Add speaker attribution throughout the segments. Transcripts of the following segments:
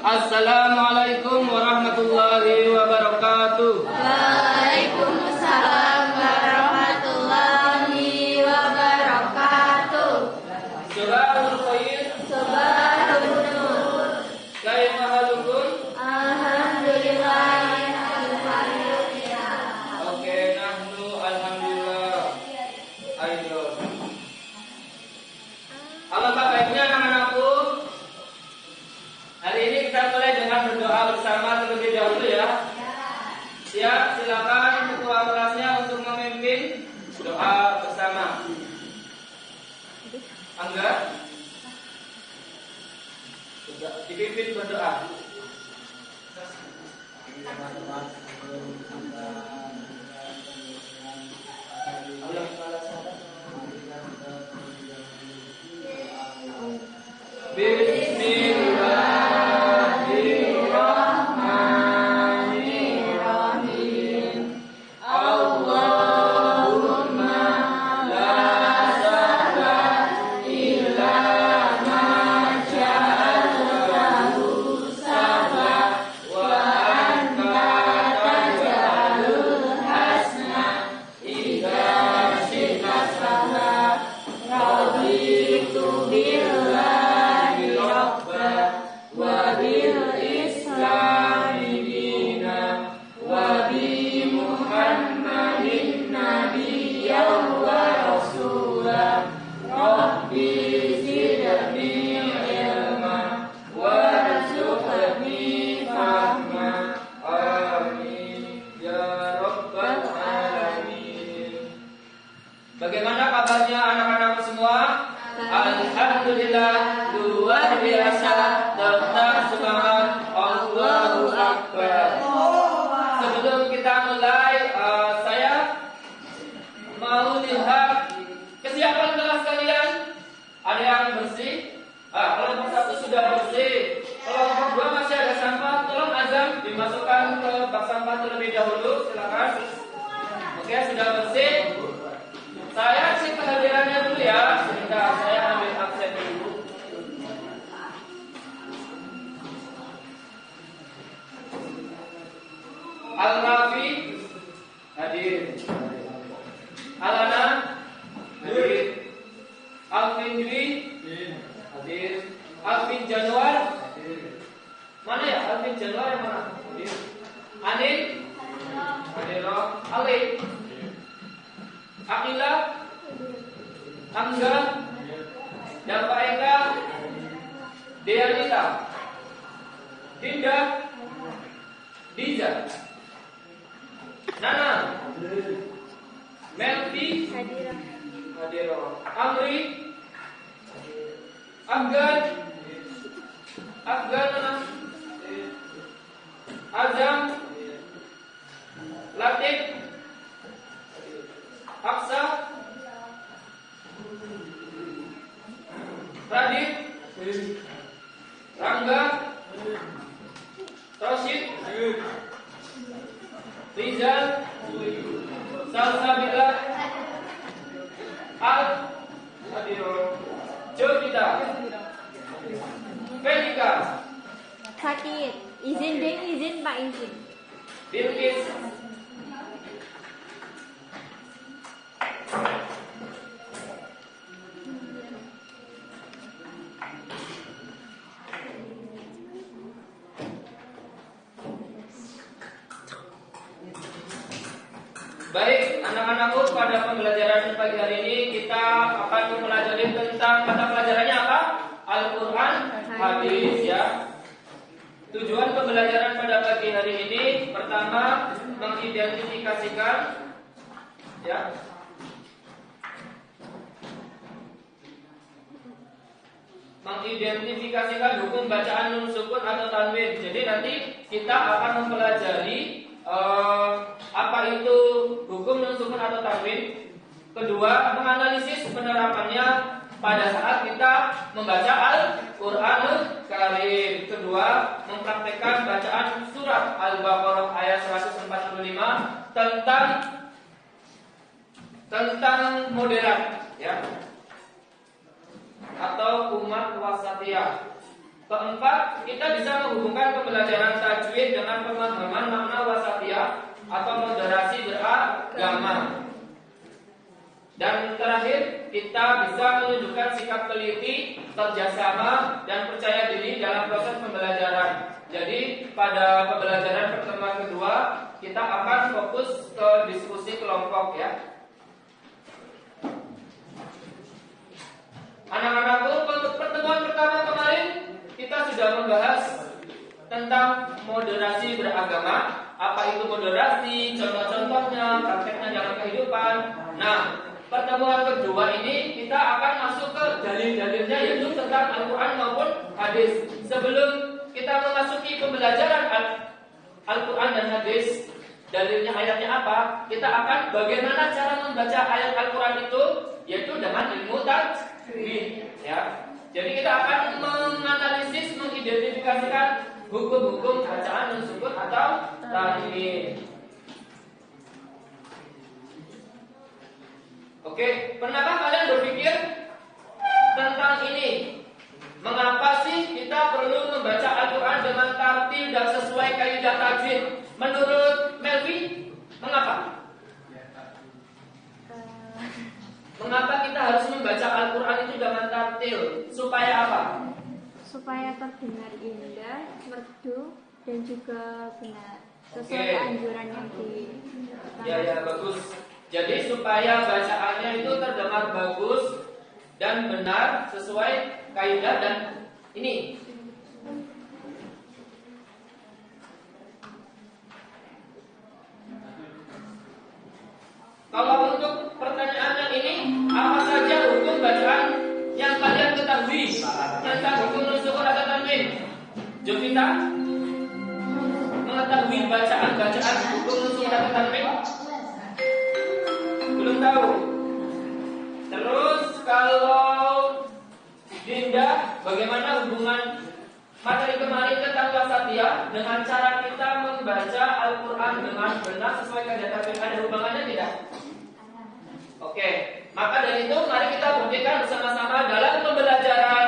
Speaker 1: Assalamualaikum warahmatullahi wabarakatuh.
Speaker 2: Waalaikumsalam warahmatullahi wabarakatuh.
Speaker 1: Subahul khair.
Speaker 2: Subahul nur.
Speaker 1: Kaifa halukum?
Speaker 2: Alhamdulillah.
Speaker 1: Oke, nahnu alhamdulillah. Ayo. Alangkah baiknya anak-anakku. Hari ini kita mulai dengan berdoa bersama terlebih dahulu ya. Siap, silakan ketua kelasnya untuk memimpin doa bersama. Angga, dipimpin berdoa. Bismillahirrahmanirrahim. Allahumma la sahla illa ma ja'altahu sahla wa anta taj'alul hasna idza syi'ta sahla. Raditu billahi rabba wa bil islami dina wa bi Muhammadin nabiyyan wa rasulah. Rabbi zidni ilma warzuqni fahma. Amin ya rabbal alamin. Bagaimana kabarnya anak-anak semua? Alhamdulillah, luar biasa, tetap semangat, Allahu Akbar. Sebelum kita mulai, saya mau lihat kesiapan kelas kalian. Ada yang bersih? Kelompok 1 sudah bersih. Kelompok 2 masih ada sampah. Tolong azam dimasukkan ke bak sampah terlebih dahulu. Silakan. Oke, sudah bersih. Saya cek kehadirannya dulu ya. Sebentar, saya ambil absen dulu. Al-Rafi hadir. Alana hadir. Alvin Dwi hadir. Alvin Januar hadir. Mana ya? Alvin Januar yang mana? Hadir. Anin hadir. Ali Akila, Angga, dan Pak Eka, Deanita, Dinda, Diza, Nana, Melvi, Hadiro, Amri, Afgan, Azam, Latif, Aksa, Radit, Rangga, Rosid, Rizal, Salsabila, Al, Jovita, Felika,
Speaker 2: Sakit. Izin deh, izin Pak izin.
Speaker 1: Bilkis, baik, anak-anakku, pada pembelajaran pagi hari ini kita akan mempelajari tentang mata pelajarannya apa? Al-Quran, hadis ya. Tujuan pembelajaran pada pagi hari ini pertama mengidentifikasikan ya. Mengidentifikasikan hukum bacaan nun sukun atau tanwin. Jadi nanti kita akan mempelajari apa itu hukum nun sukun atau tanwin. Kedua, menganalisis penerapannya pada saat kita membaca Al-Qur'anul Karim. Kedua, mempraktekkan bacaan surat Al-Baqarah ayat 145 tentang moderat ya, atau umat wasatiyah. Keempat, kita bisa menghubungkan pembelajaran tajwid dengan pemahaman makna wasatiyah atau moderasi beragama. Dan terakhir, kita bisa menunjukkan sikap teliti, kerjasama, dan percaya diri dalam proses pembelajaran. Jadi pada pembelajaran pertemuan kedua, kita akan fokus ke diskusi kelompok ya. Anak-anakku, pertemuan pertama kemarin kita sudah membahas tentang moderasi beragama. Apa itu moderasi, contoh-contohnya, prakteknya dalam kehidupan. Nah, pertemuan kedua ini kita akan masuk ke dalil-dalilnya, yaitu tentang Al-Quran maupun hadis. Sebelum kita memasuki pembelajaran Al-Quran dan hadis, dalilnya ayatnya apa, kita akan bagaimana cara membaca ayat Al-Quran itu, yaitu dengan ilmu tajwid ya. Jadi kita akan menganalisis, mengidentifikasikan hukum-hukum bacaan dan sukun atau tanwin. Oke, pernahkah kalian berpikir tentang ini? Mengapa sih kita perlu membaca Al-Quran dengan tartil dan sesuai kaidah tajwid? Menurut Melvi, mengapa? Mengapa kita harus membaca Al-Quran itu dengan tartil? Supaya apa?
Speaker 2: Supaya terdengar indah, merdu, dan juga benar sesuai anjuran yang
Speaker 1: Ya, bagus. Jadi supaya bacaannya itu terdengar bagus dan benar sesuai kaidah dan ini. Kalau untuk pertanyaan yang ini, apa saja hukum bacaan yang kalian ketahui tentang hukum nusukun atau tanwin? Jovita mengetahui bacaan-bacaan hukum nusukun atau tanwin? Belum tahu. Terus kalau Dinda, bagaimana hubungan materi kemarin tentang wasatiyah dengan cara kita membaca Al-Quran dengan benar sesuai kaidah tajwid? Ada hubungannya tidak? Oke, maka dari itu mari kita buktikan bersama-sama dalam pembelajaran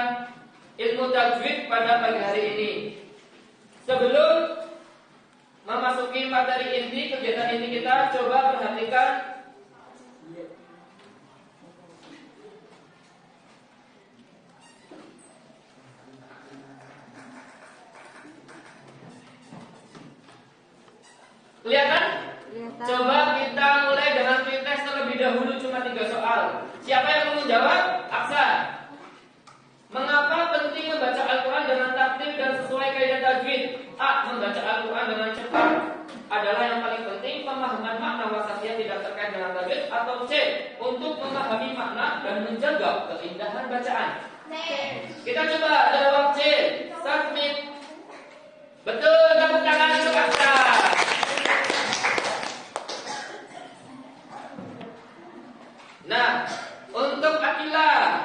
Speaker 1: ilmu tajwid pada pagi hari ini. Sebelum memasuki materi inti, kegiatan inti kita, coba perhatikan kelihatan? Coba kita mulai dengan pretest terlebih dahulu, cuma 3 soal. Siapa yang mau menjawab? Aksa. Mengapa penting membaca Al-Quran dengan tartil dan sesuai kaidah tajwid? A. Membaca Al-Quran dengan cepat adalah yang paling penting. Pemahaman makna wasatiyah tidak terkait dengan tajwid. Atau C. Untuk memahami makna dan menjaga keindahan bacaan. Kita coba jawab C. Submit. Betul, tepuk tangan untuk Aksa. Nah, untuk Akila,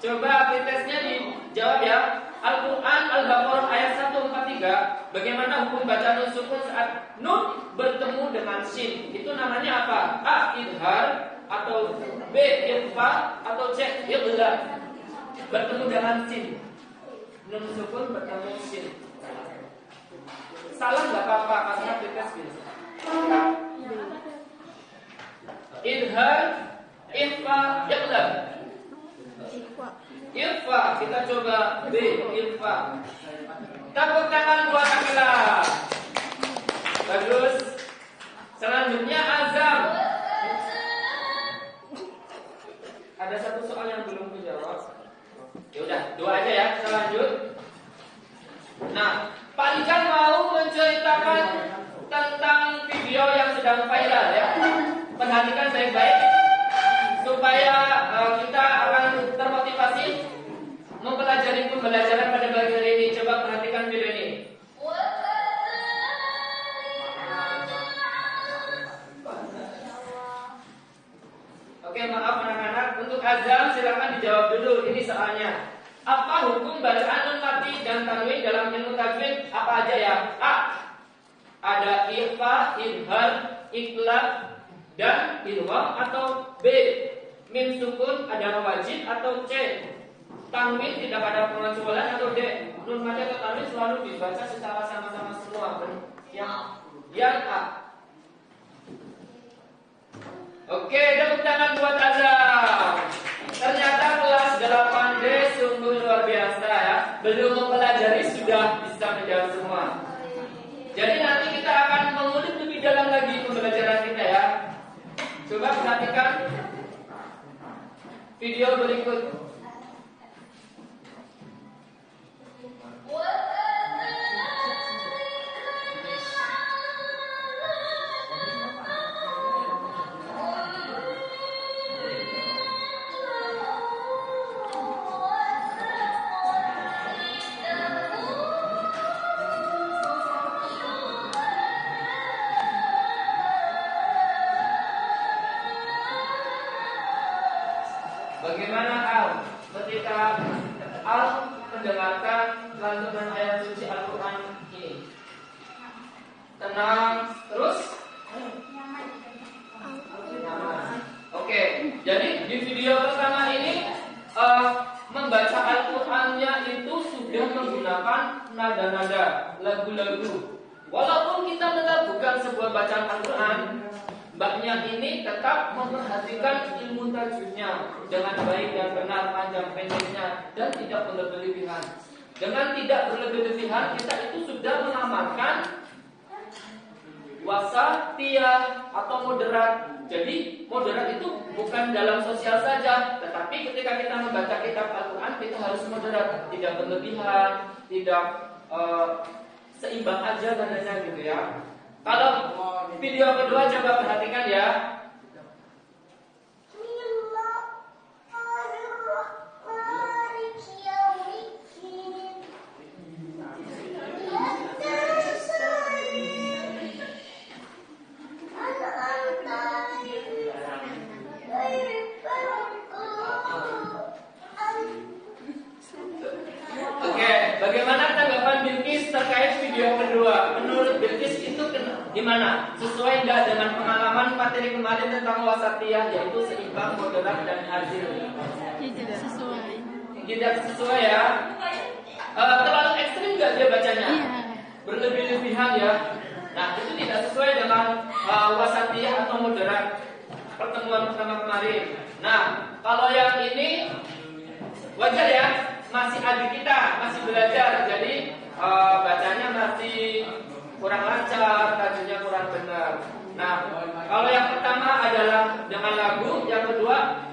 Speaker 1: coba pretestnya dijawab ya. Al-Quran Al-Baqarah ayat 143. Bagaimana hukum baca nun sukun saat nun bertemu dengan sin? Itu namanya apa? A. Idhar, atau B. Ikhfa, atau C. Idlaq. Bertemu dengan sin. Nun sukun bertemu sin. Salah nggak apa-apa karena pretest biasa. Idhar, Ikhfa, Idlaq. Ikhfa, kita coba B. Ikhfa. Tepuk tangan buat Akila. Bagus. Selanjutnya azam. Ada satu soal yang belum dijawab. Ya udah, 2 aja ya. Kita lanjut. Nah, Pak Ikan mau menceritakan tentang video yang sedang viral ya. Perhatikan baik-baik supaya kita akan termotivasi mempelajari pembelajaran pada pagi hari ini. Coba perhatikan video ini. Oke, maaf anak-anak. Untuk azam silakan dijawab dulu. Ini soalnya. Apa hukum bacaan nun mati dan tanwin dalam ilmu tajwid? Apa aja ya? A. Ada ikhfa, idhar, iklab, dan ilwam, atau B. Mim sukun ada wajib, atau C. Tanwin tidak ada pengecualian, atau D. nun mati atau tanwin selalu dibaca secara sama-sama semua. Yang A. Oke, tepuk tangan buat Azam. Ternyata kelas 8D sungguh luar biasa ya. Belum mempelajari sudah bisa menjawab semua. Jadi nanti kita akan mengulik lebih dalam lagi pembelajaran kita ya. Coba perhatikan video berikut. Bagaimana Al ketika Al mendengarkan lantunan ayat suci Al-Quran ini? Tenang, terus? Nyaman. Oke, jadi di video pertama ini membaca Al-Qurannya itu sudah menggunakan nada-nada lagu-lagu. Walaupun kita melakukan sebuah bacaan Al-Quran, mbaknya ini tetap memperhatikan ilmu tajwidnya dengan baik dan benar, panjang pendeknya, dan tidak berlebihan. Dengan tidak berlebihan, kita itu sudah mengamalkan wasatiyah atau moderat. Jadi moderat itu bukan dalam sosial saja, tetapi ketika kita membaca kitab Al-Quran, kita harus moderat, tidak berlebihan, tidak seimbang aja nadanya gitu ya. Kalau video kedua coba perhatikan ya. Oke, bagaimana tanggapan Bilqis terkait video kedua? Menurut Bilqis itu gimana? Sesuai nggak dengan pengalaman materi kemarin tentang wasatiyah, yaitu seimbang, moderat, dan adil?
Speaker 2: Tidak sesuai.
Speaker 1: Tidak sesuai ya. Terlalu ekstrim nggak dia bacanya?
Speaker 2: Iya.
Speaker 1: Berlebih-lebihan ya. Nah itu tidak sesuai dengan wasatiyah atau moderat pertemuan pertama kemarin. Nah kalau yang ini wajar ya, masih adik kita, masih belajar, jadi bacanya masih kurang lancar, tajwidnya kurang benar. Nah, kalau yang pertama adalah dengan lagu, yang kedua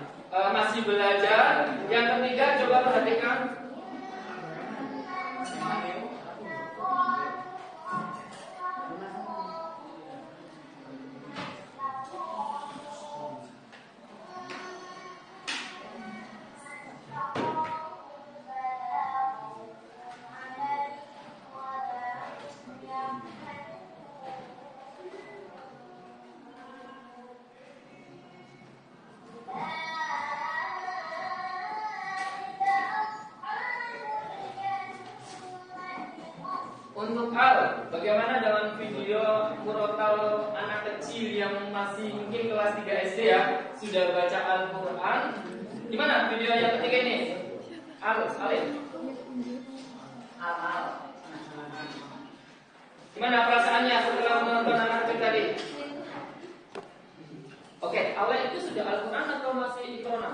Speaker 1: masih belajar, yang ketiga coba perhatikan. Untuk Al, bagaimana dengan video murotal anak kecil yang masih mungkin kelas 3 SD ya, sudah baca Al-Quran? Gimana video yang ketiga ini? Al, Alif? Al. Gimana perasaannya setelah menonton anak kecil tadi? Oke, awal itu sudah Al-Quran atau masih Iqrona?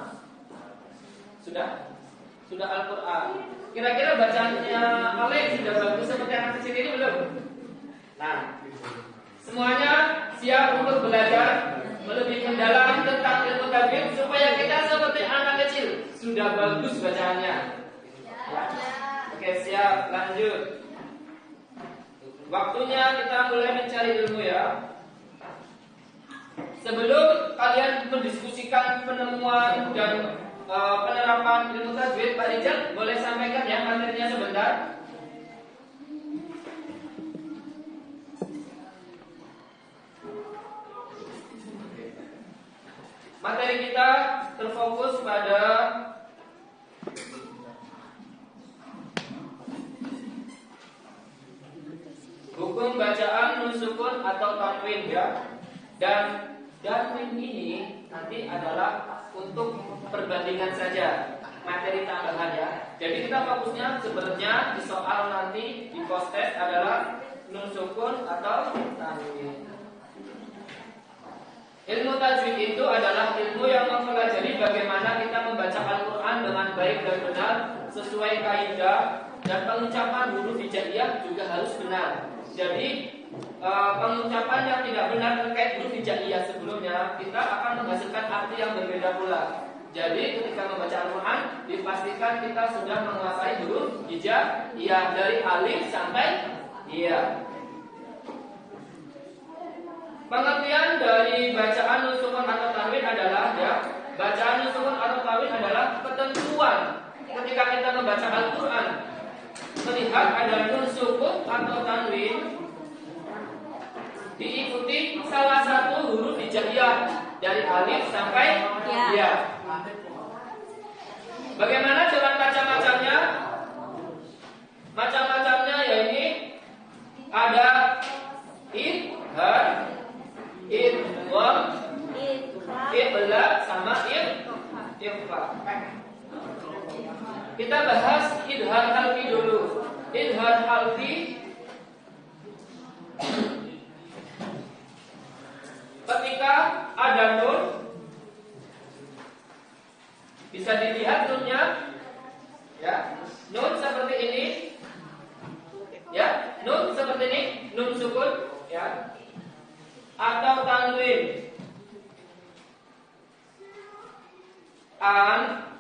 Speaker 1: Sudah? Sudah Al-Quran. Kira-kira bacaannya Alek sudah bagus seperti anak kecil ini belum? Nah, semuanya siap untuk belajar lebih mendalam tentang ilmu tajwid supaya kita seperti anak kecil, sudah bagus bacaannya. Ya. Oke, siap, lanjut. Waktunya kita mulai mencari ilmu ya. Sebelum kalian mendiskusikan penemuan dan penerapan ilmu tajwid, Pak Rijal boleh sampaikan ya materinya sebentar. Materi kita terfokus pada hukum bacaan nun sukun atau tanwin ya. Dan tanwin ini nanti adalah untuk perbandingan saja. materi tambahan ya. Jadi kita fokusnya sebenarnya di soal nanti di post test adalah nun sukun atau tanwin. Ilmu tajwid itu adalah ilmu yang mempelajari bagaimana kita membaca Al-Quran dengan baik dan benar sesuai kaidah, dan pengucapan huruf hijaiyah juga harus benar. Jadi pengucapan yang tidak benar terkait huruf hijaiyah sebelumnya kita akan menghasilkan arti yang berbeda pula. Jadi ketika membaca Al-Quran dipastikan kita sudah menguasai huruf hijaiyah dari alif sampai ya. Pengertian dari bacaan nun sukun atau tanwin adalah ya, bacaan nun sukun atau tanwin adalah ketentuan ketika kita membaca Al-Quran. Melihat ada nun sukun atau tanwin diikuti salah satu huruf hijaiyah dari alif sampai ya. Bagaimana jalan macam-macamnya? Macam-macamnya yaitu ada idhar, idgham, iqlab sama ikhfa. Kita bahas idhar halqi dulu. Idhar halqi ketika ada nun, bisa dilihat nunnya ya, nun seperti ini ya, nun seperti ini, nun sukun ya, atau tanwin. An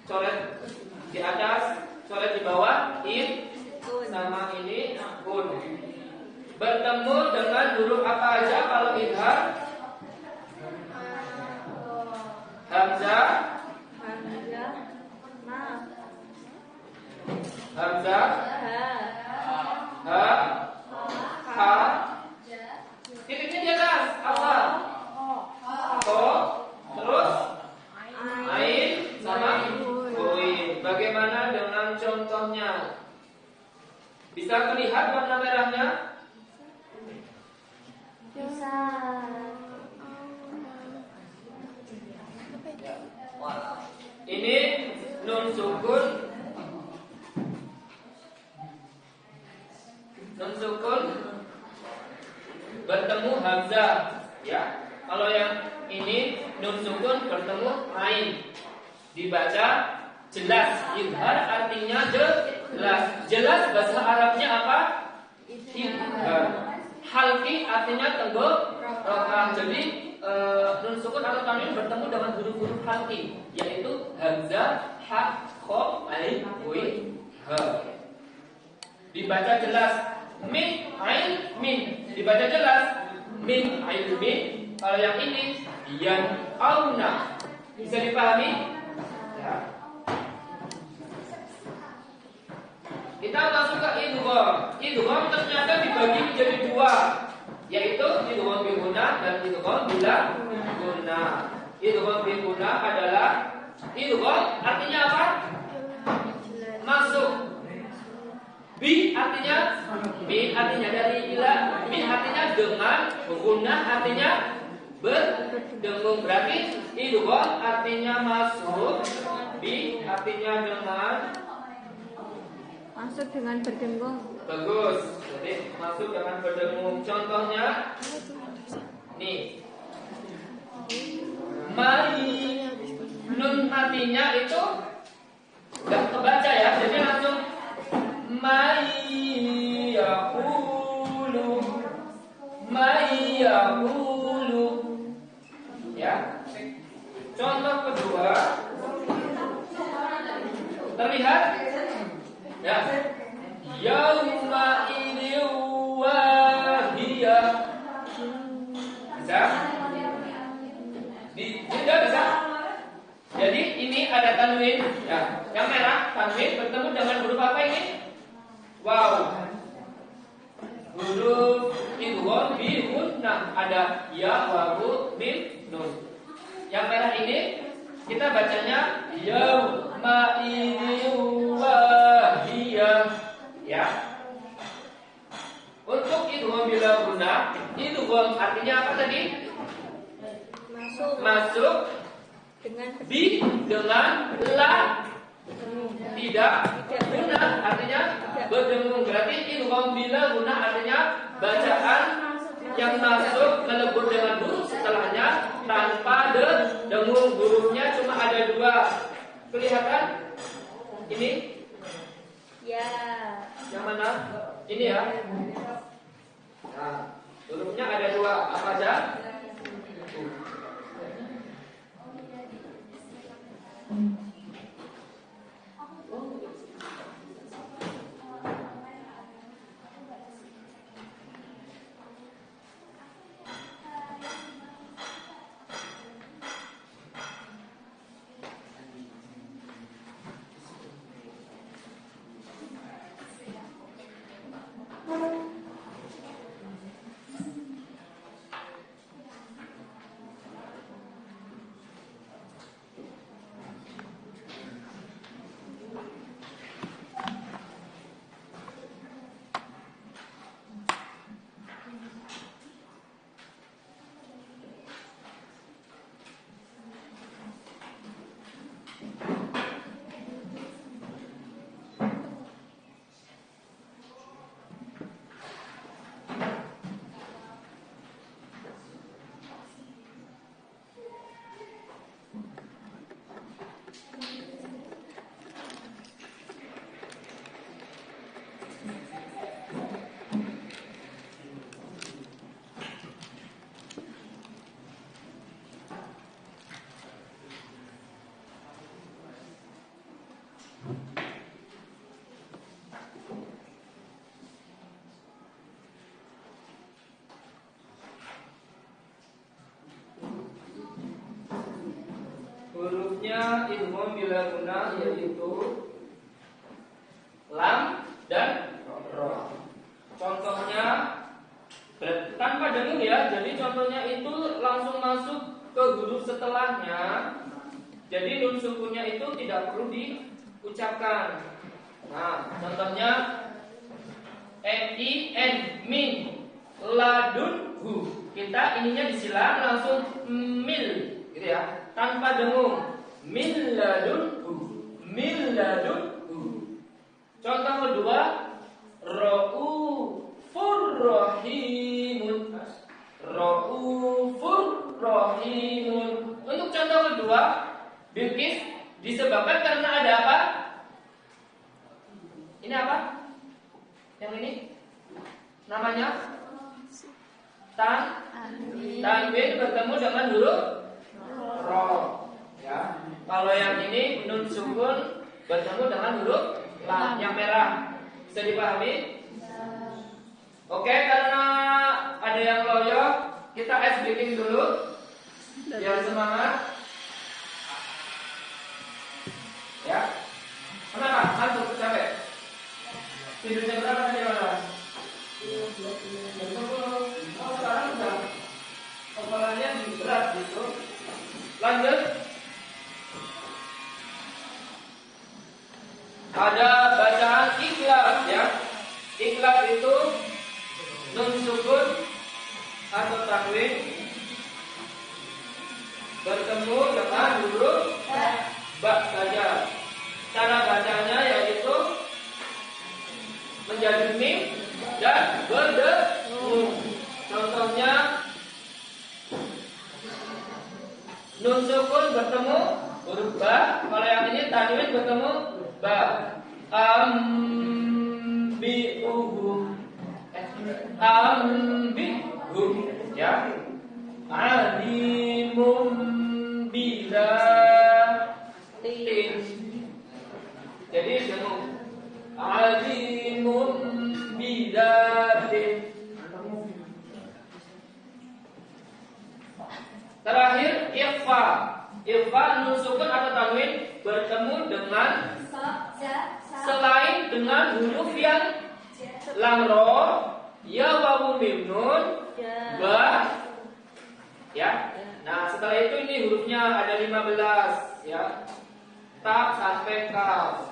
Speaker 1: coret di atas, coret di bawah, id sama ini kun. Bertemu dengan huruf apa aja kalau idhar? Hamzah, hamzah, ha, ha. Titiknya di atas apa? Ko, terus ain sama koin. Bagaimana dengan contohnya? Bisa terlihat warna merahnya?
Speaker 2: Bisa.
Speaker 1: Ini nun sukun, nun sukun bertemu hamzah ya. Kalau yang ini nun sukun bertemu ain, dibaca jelas. Idhar artinya jelas. Jelas bahasa Arabnya apa? Idhar. Halqi artinya tenggorokan. Jadi nun sukun atau tanwin bertemu dengan huruf-huruf halqi, yaitu hamzah, ha, kha, ain, win, ha. Dibaca jelas. Min, ain, min. Dibaca jelas. Min, ain, min. Kalau yang ini yan, auna. Bisa dipahami? Ya. Kita masuk ke idgham. Idgham ternyata dibagi menjadi dua, yaitu idgham bi gunnah dan idgham bila gunnah. Idgham bi gunnah adalah idgham artinya apa? Masuk. Bi artinya min artinya dari bila, min artinya dengan, gunnah artinya berdengung. Berarti idgham artinya masuk, bi artinya dengan,
Speaker 2: Masuk dengan berdengung.
Speaker 1: bagus. Jadi masuk dengan berdengung. Contohnya nih, mai, nun artinya itu nggak kebaca ya, jadi langsung mai yaqulu, mai yaqulu ya. Contoh kedua, terlihat ya, yauma idin wahiyah. Bisa? Tidak bisa. Jadi ini ada tanwin ya. Yang merah tanwin bertemu dengan huruf apa ini? Wow. Huruf idgham bi gunnah. Ada ya, wawu, mim, nun. Yang merah ini kita bacanya yauma idin wahiyah ya. Untuk idgham bila gunnah, idgham artinya apa tadi?
Speaker 2: Masuk.
Speaker 1: Masuk
Speaker 2: Dengan
Speaker 1: bi dengan la tidak guna, artinya berdengung. Berarti idgham bila guna artinya bacaan yang masuk melebur dengan huruf setelahnya tanpa dengung. Hurufnya cuma ada 2. Kelihatan? Ini?
Speaker 2: Ya.
Speaker 1: Yang mana? Ini ya. Nah, hurufnya ada 2. Apa aja? Hurufnya idgham bila guna yaitu lam dan ra. Contohnya tanpa dengung ya. Jadi contohnya itu langsung masuk ke huruf setelahnya. Jadi nun sukunnya itu tidak perlu diucapkan. Nah, contohnya min, min, ladunhu. Kita ininya disilang langsung mil, gitu ya. Tanpa dengung. Min ladunhu, min ladunhu. Contoh kedua, Raufur rahimun, Raufur rahimun. Untuk contoh kedua, Bilqis disebabkan karena ada apa? Ini apa? Yang ini namanya tanwin bertemu dengan huruf ro. Ya. Kalau yang ini nun sukun bertemu dengan huruf lam yang merah. Bisa dipahami? Oke, karena ada yang loyo, kita ice breaking dulu. Biar semangat. Ya. Kenapa? Ngantuk, capek? Tidurnya berapa tadi orang? Oh, sekarang udah kepalanya berat gitu. Lanjut. Ada bacaan ikhlas ya. Ikhlas itu nun sukun atau tanwin bertemu dengan huruf ba saja. Cara bacanya yaitu menjadi mim dan berdengung. Contohnya nun sukun bertemu huruf ba. Kalau yang ini tanwin bertemu ba. Ambihum ya. Alimum bila tin. Jadi dengung. Alimun bidatin. Terakhir ikhfa. Ikhfa nun sukun atau tanwin bertemu dengan selain dengan huruf yang lam ro, ya wawu mim nun, ba ya. Nah, setelah itu ini hurufnya ada 15 ya. Ta sampai kaf.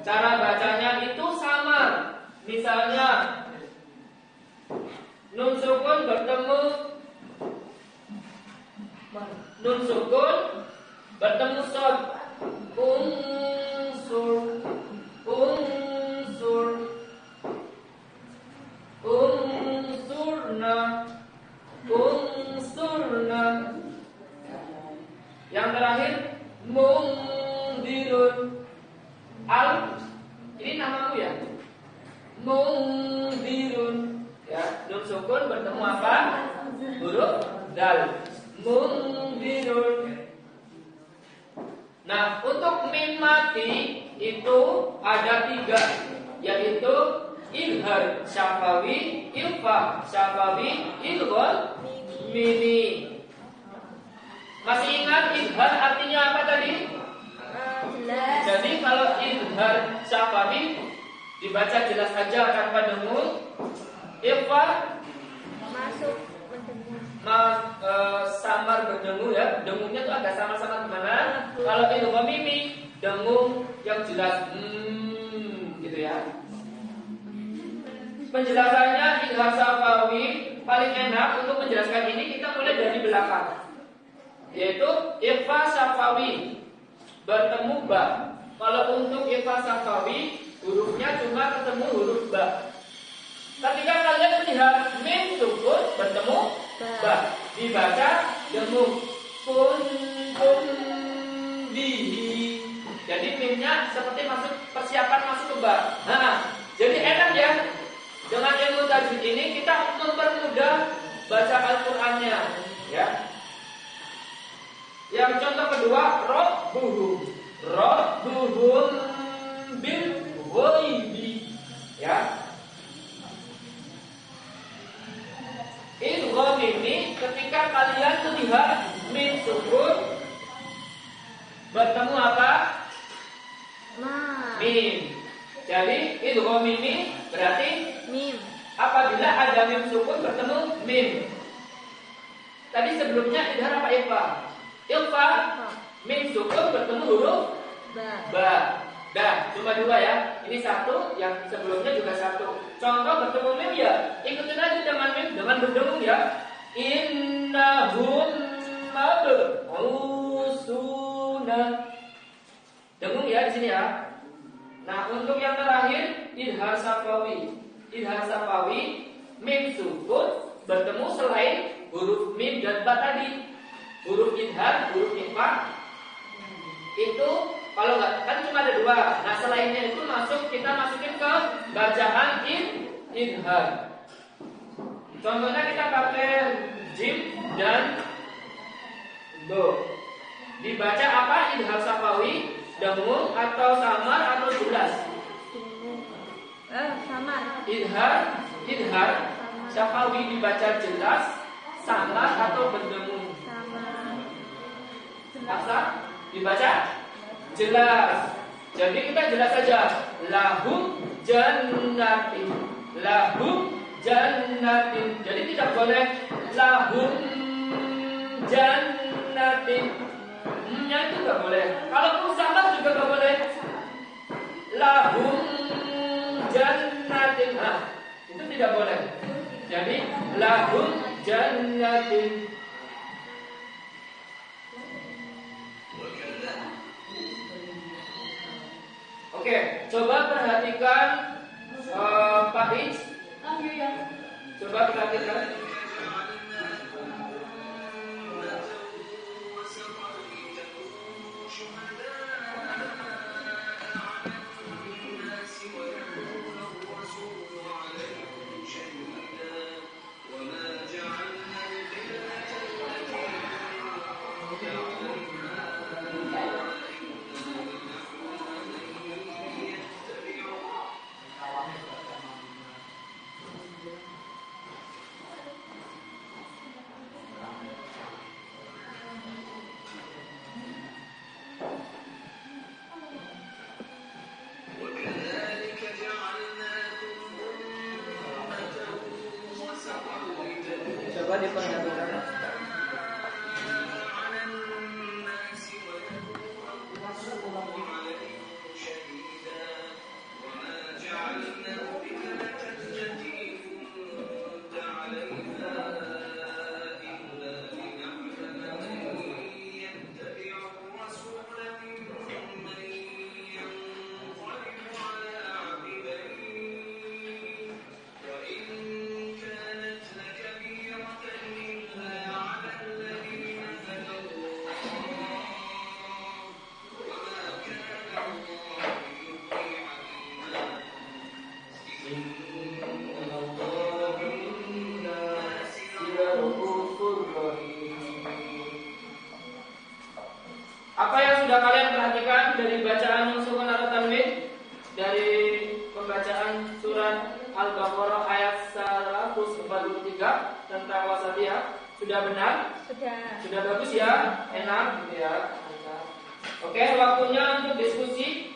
Speaker 1: Cara bacanya itu sama. Misalnya nun sukun bertemu shad. unsur, unsurna, unsurna. Yang terakhir mundirun. Al, ini namamu ya? Mundirun. Ya, nun sukun bertemu apa? Huruf dal. Mundirun. Nah, untuk mim mati itu ada 3, yaitu izhar syafawi, ilfa syafawi, ilghal mimi. Masih ingat izhar artinya apa tadi?
Speaker 2: Jelas.
Speaker 1: Jadi kalau izhar syafawi dibaca jelas saja tanpa dengung. Ilfa
Speaker 2: Masuk bertemu.
Speaker 1: Samar berdengung ya, dengungnya tuh agak sama-sama gimana? Kalau itu mimi, dengung yang jelas, gitu ya. Penjelasannya izhar syafawi paling enak untuk menjelaskan ini kita mulai dari belakang, yaitu ikhfa syafawi bertemu ba. Kalau untuk ikhfa syafawi hurufnya cuma ketemu huruf ba. Ketika kalian melihat mim sukun bertemu ba, dibaca dengung kuntum bihi. Jadi mimnya seperti persiapan masuk ke ba. Nah, jadi enak ya. Dengan ilmu tajwid ini kita mempermudah baca Al-Qur'annya, ya. Yang contoh kedua, rabbuhum bil ghaibi, ya. Idgham ini ketika kalian melihat mim sukun bertemu apa? Mim. Jadi idgham ini berarti
Speaker 2: Mim.
Speaker 1: apabila ada mim sukun bertemu mim. Tadi sebelumnya idhar apa ikhfa? Ikhfa mim sukun bertemu huruf ba. Dah, cuma 2 ya. Ini 1, yang sebelumnya juga 1. Contoh bertemu mim ya, ikutin aja dengan mim, dengan berdengung ya. Innahum mab'usuna. Dengung ya di sini ya. Nah, untuk yang terakhir idhar safawi. Idhar safawi mim sukun bertemu selain huruf mim dan ba tadi. Huruf idhar, huruf ikhfa itu kalau nggak, kan cuma ada 2. Nah, selainnya itu kita masukin ke bacaan idhar. Contohnya kita pakai jim dan do. Dibaca apa? Idhar safawi, dengung atau samar atau jelas?
Speaker 2: Samar.
Speaker 1: Idhar safawi dibaca jelas, samar atau berdengung?
Speaker 2: Samar.
Speaker 1: Aksa dibaca jelas. Jadi kita jelas saja. Lahum jannatin. Lahum jannatin. Jadi tidak boleh lahum jannatin. Nya itu nggak boleh. Kalau samar juga nggak boleh. Lahum jannatin. Nah, itu tidak boleh. Jadi lahum jannatin. Oke, coba perhatikan Pak Ic. Coba perhatikan. Coba diperhatikan. sudah kalian perhatikan dari bacaan nun sukun atau tanwin dari pembacaan surat Al-Baqarah ayat 143 tentang wasatiyah sudah benar? Sudah bagus ya? Enak gitu ya. Oke, waktunya untuk diskusi.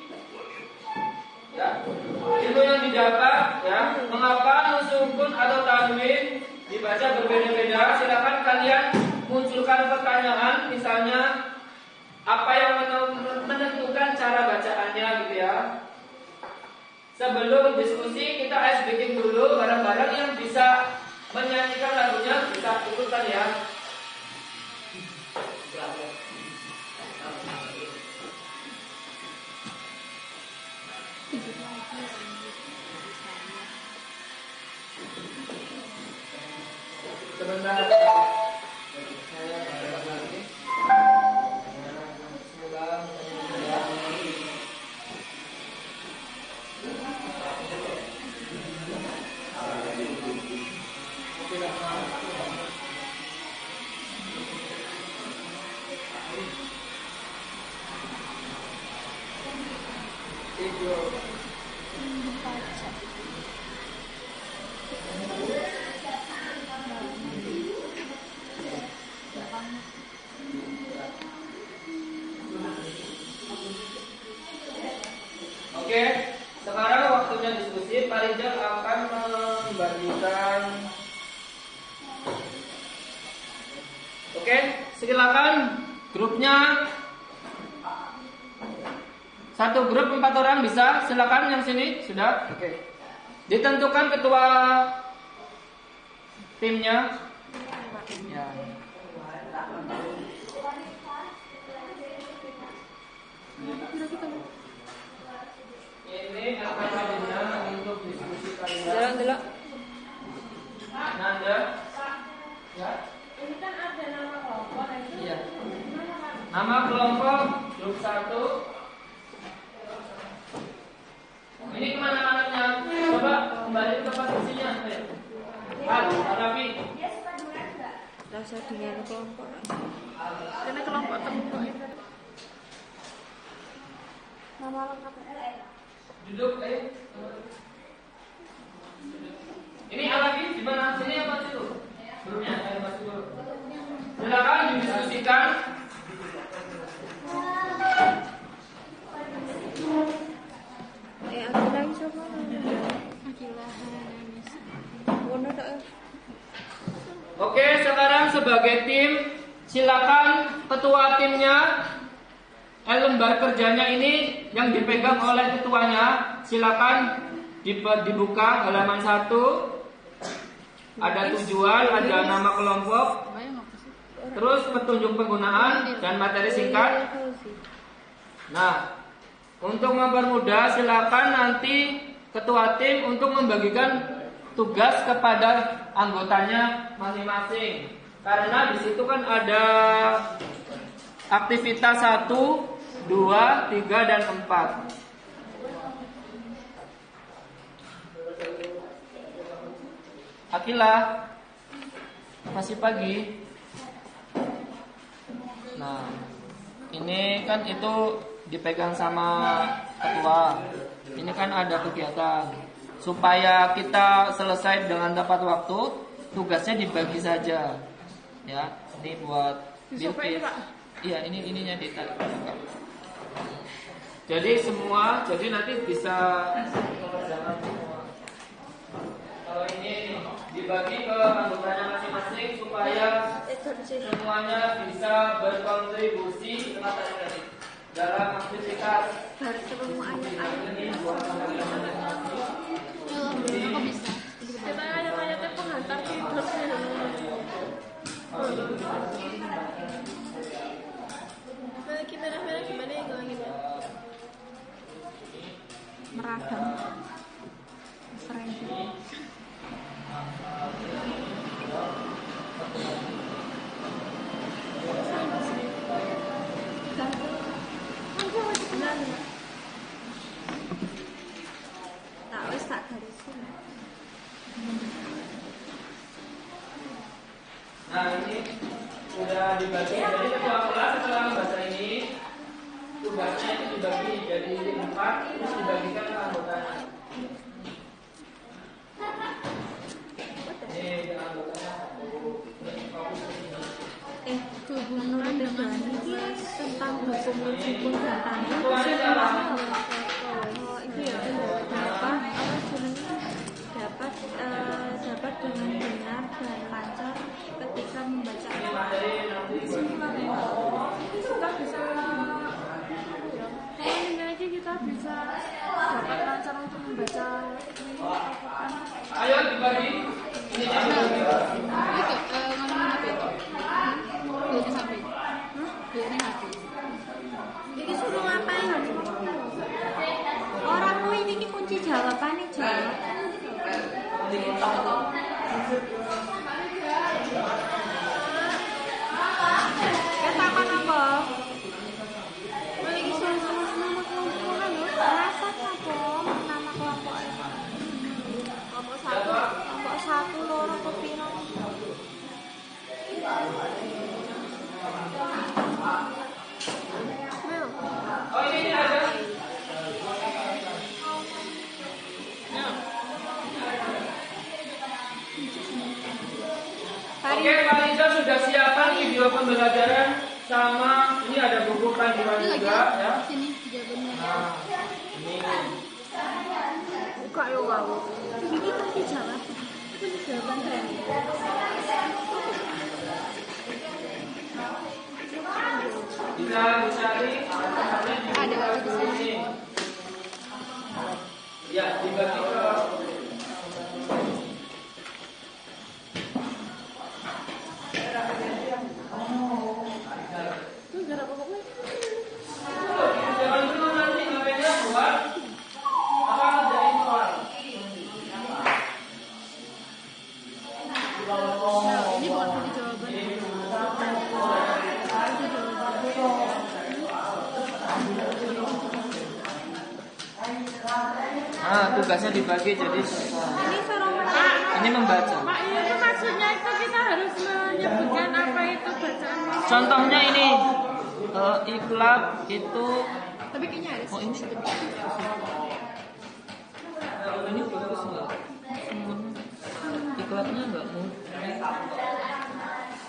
Speaker 1: Ya. Ilmu yang didapat ya, mengapa nun sukun atau tanwin dibaca berbeda-beda? Silakan kalian munculkan pertanyaan, misalnya apa yang menentukan cara bacaannya gitu ya. Sebelum diskusi kita ice breaking dulu, barang-barang yang bisa menyanyikan lagunya bisa ikutan ya. Sebentar. Saya dapat lagi. Semoga Oke, sekarang waktunya diskusi. Pak Rizal akan membagikan. Oke, silakan grupnya. Satu grup 4 orang bisa. Silakan yang sini sudah. Oke. Ditentukan ketua timnya. Ya. Ini apa untuk diskusi kalian?
Speaker 2: Delok.
Speaker 1: Nanda. Ya.
Speaker 3: Ini kan ada nama kelompok.
Speaker 1: Iya. Nama kelompok grup 1. Ini kemana anaknya? Coba kembali ke posisinya. Rafi.
Speaker 2: Tidak usah dengan kelompok.
Speaker 3: Karena kelompok terbuka itu.
Speaker 2: Nama lengkap.
Speaker 1: Duduk, Ini Rafi di mana? Sini apa situ? Grupnya, saya masuk dulu. Silakan didiskusikan.
Speaker 2: Aku lagi coba.
Speaker 1: Oke, sekarang sebagai tim, silakan ketua timnya, lembar kerjanya ini yang dipegang oleh ketuanya, silakan dibuka halaman 1. Ada tujuan, ada nama kelompok, terus petunjuk penggunaan dan materi singkat. Nah, untuk mempermudah, silakan nanti ketua tim untuk membagikan tugas kepada anggotanya masing-masing. Karena di situ kan ada aktivitas 1, 2, 3, dan 4. Akilah, masih pagi. Nah, ini kan itu dipegang sama ketua. Ini kan ada kegiatan. Supaya kita selesai dengan tepat waktu, tugasnya dibagi saja. Ya, ini buat Bilkis. Iya, ininya ditarik. Jadi nanti bisa mengerjakan semua. Kalau ini dibagi ke anggotanya masing-masing supaya semuanya bisa berkontribusi dalam aktivitas. Ini buat
Speaker 3: Kita ayat-ayatnya penghantar tidur. Kita namanya gimana ya ngelanginnya?
Speaker 2: Meradang. Sering. Tak wis tak garisin.
Speaker 1: Nah, ini sudah dibagi. Jadi ketua kelas setelah membaca ini dibagi jadi 4 terus dibagikan ke anggotanya. Ini anggotanya
Speaker 2: menurut Tuhan ini tentang hukum meskipun dan tanggung
Speaker 1: itu adalah
Speaker 2: dapat dengan benar dan lancar ketika membaca.
Speaker 3: Kita bisa aja kita bisa dapat lancar untuk membaca Al-Quran.
Speaker 1: ayo dibagi. Ini dibagi.
Speaker 3: Jadi suruh ngapain?
Speaker 2: Orang tuh ini kunci jawabannya jawab. Katakan apa?
Speaker 3: Lagi soal nama kelompokan loh.
Speaker 2: Rasa apa? Nama kelompok kelompok satu loro kepiro.
Speaker 1: Oh ini ada. Oke, Pak Riza sudah siapkan video pembelajaran sama ini ada buku panduan juga ya.
Speaker 3: Sini jawabannya.
Speaker 1: Nah, ini
Speaker 3: Buka yo kamu.
Speaker 2: Ini kunci jawab.
Speaker 3: Kunci jawaban kan.
Speaker 1: bisa dicari ada di sini. Ya, dibagi ke jangan dulu nanti HP-nya buat apa ngerjain soal.
Speaker 3: Ini bukan kunci jawaban.
Speaker 1: Nah, tugasnya dibagi jadi
Speaker 2: Ini suruh
Speaker 1: ini membaca.
Speaker 3: Mak, itu maksudnya itu kita harus menyebutkan apa itu bacaan.
Speaker 1: Contohnya ini ikhlab itu
Speaker 3: Tapi kayaknya harus.
Speaker 1: oh ini bagus enggak? Ikhlabnya enggak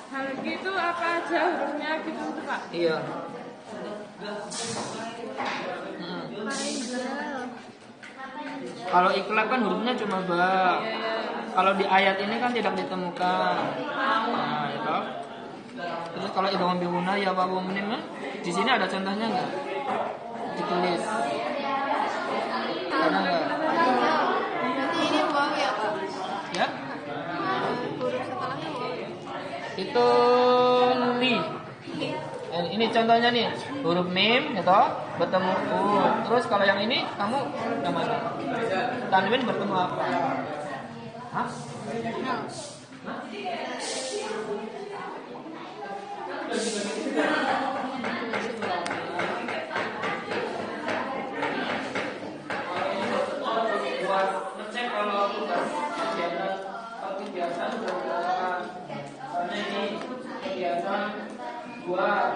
Speaker 3: Hal gitu apa aja hurufnya gitu tuh Pak?
Speaker 1: Iya. Kalau ikhlab kan hurufnya cuma ba. Kalau di ayat ini kan tidak ditemukan. Nah, itu. Terus kalau idgham bi gunah ya wa mim di sini ada contohnya enggak? Ditulis. Ada enggak?
Speaker 3: Berarti ini wow ya Pak?
Speaker 1: Ya?
Speaker 3: Huruf setelahnya wow ya?
Speaker 1: Itu li. Ini contohnya nih, huruf mim gitu, bertemu u. Terus kalau yang ini kamu yang mana? Tanwin bertemu apa? Hah? Buat ngecek kalau tugas kegiatan sudah dilakukan. Karena ini kegiatan buat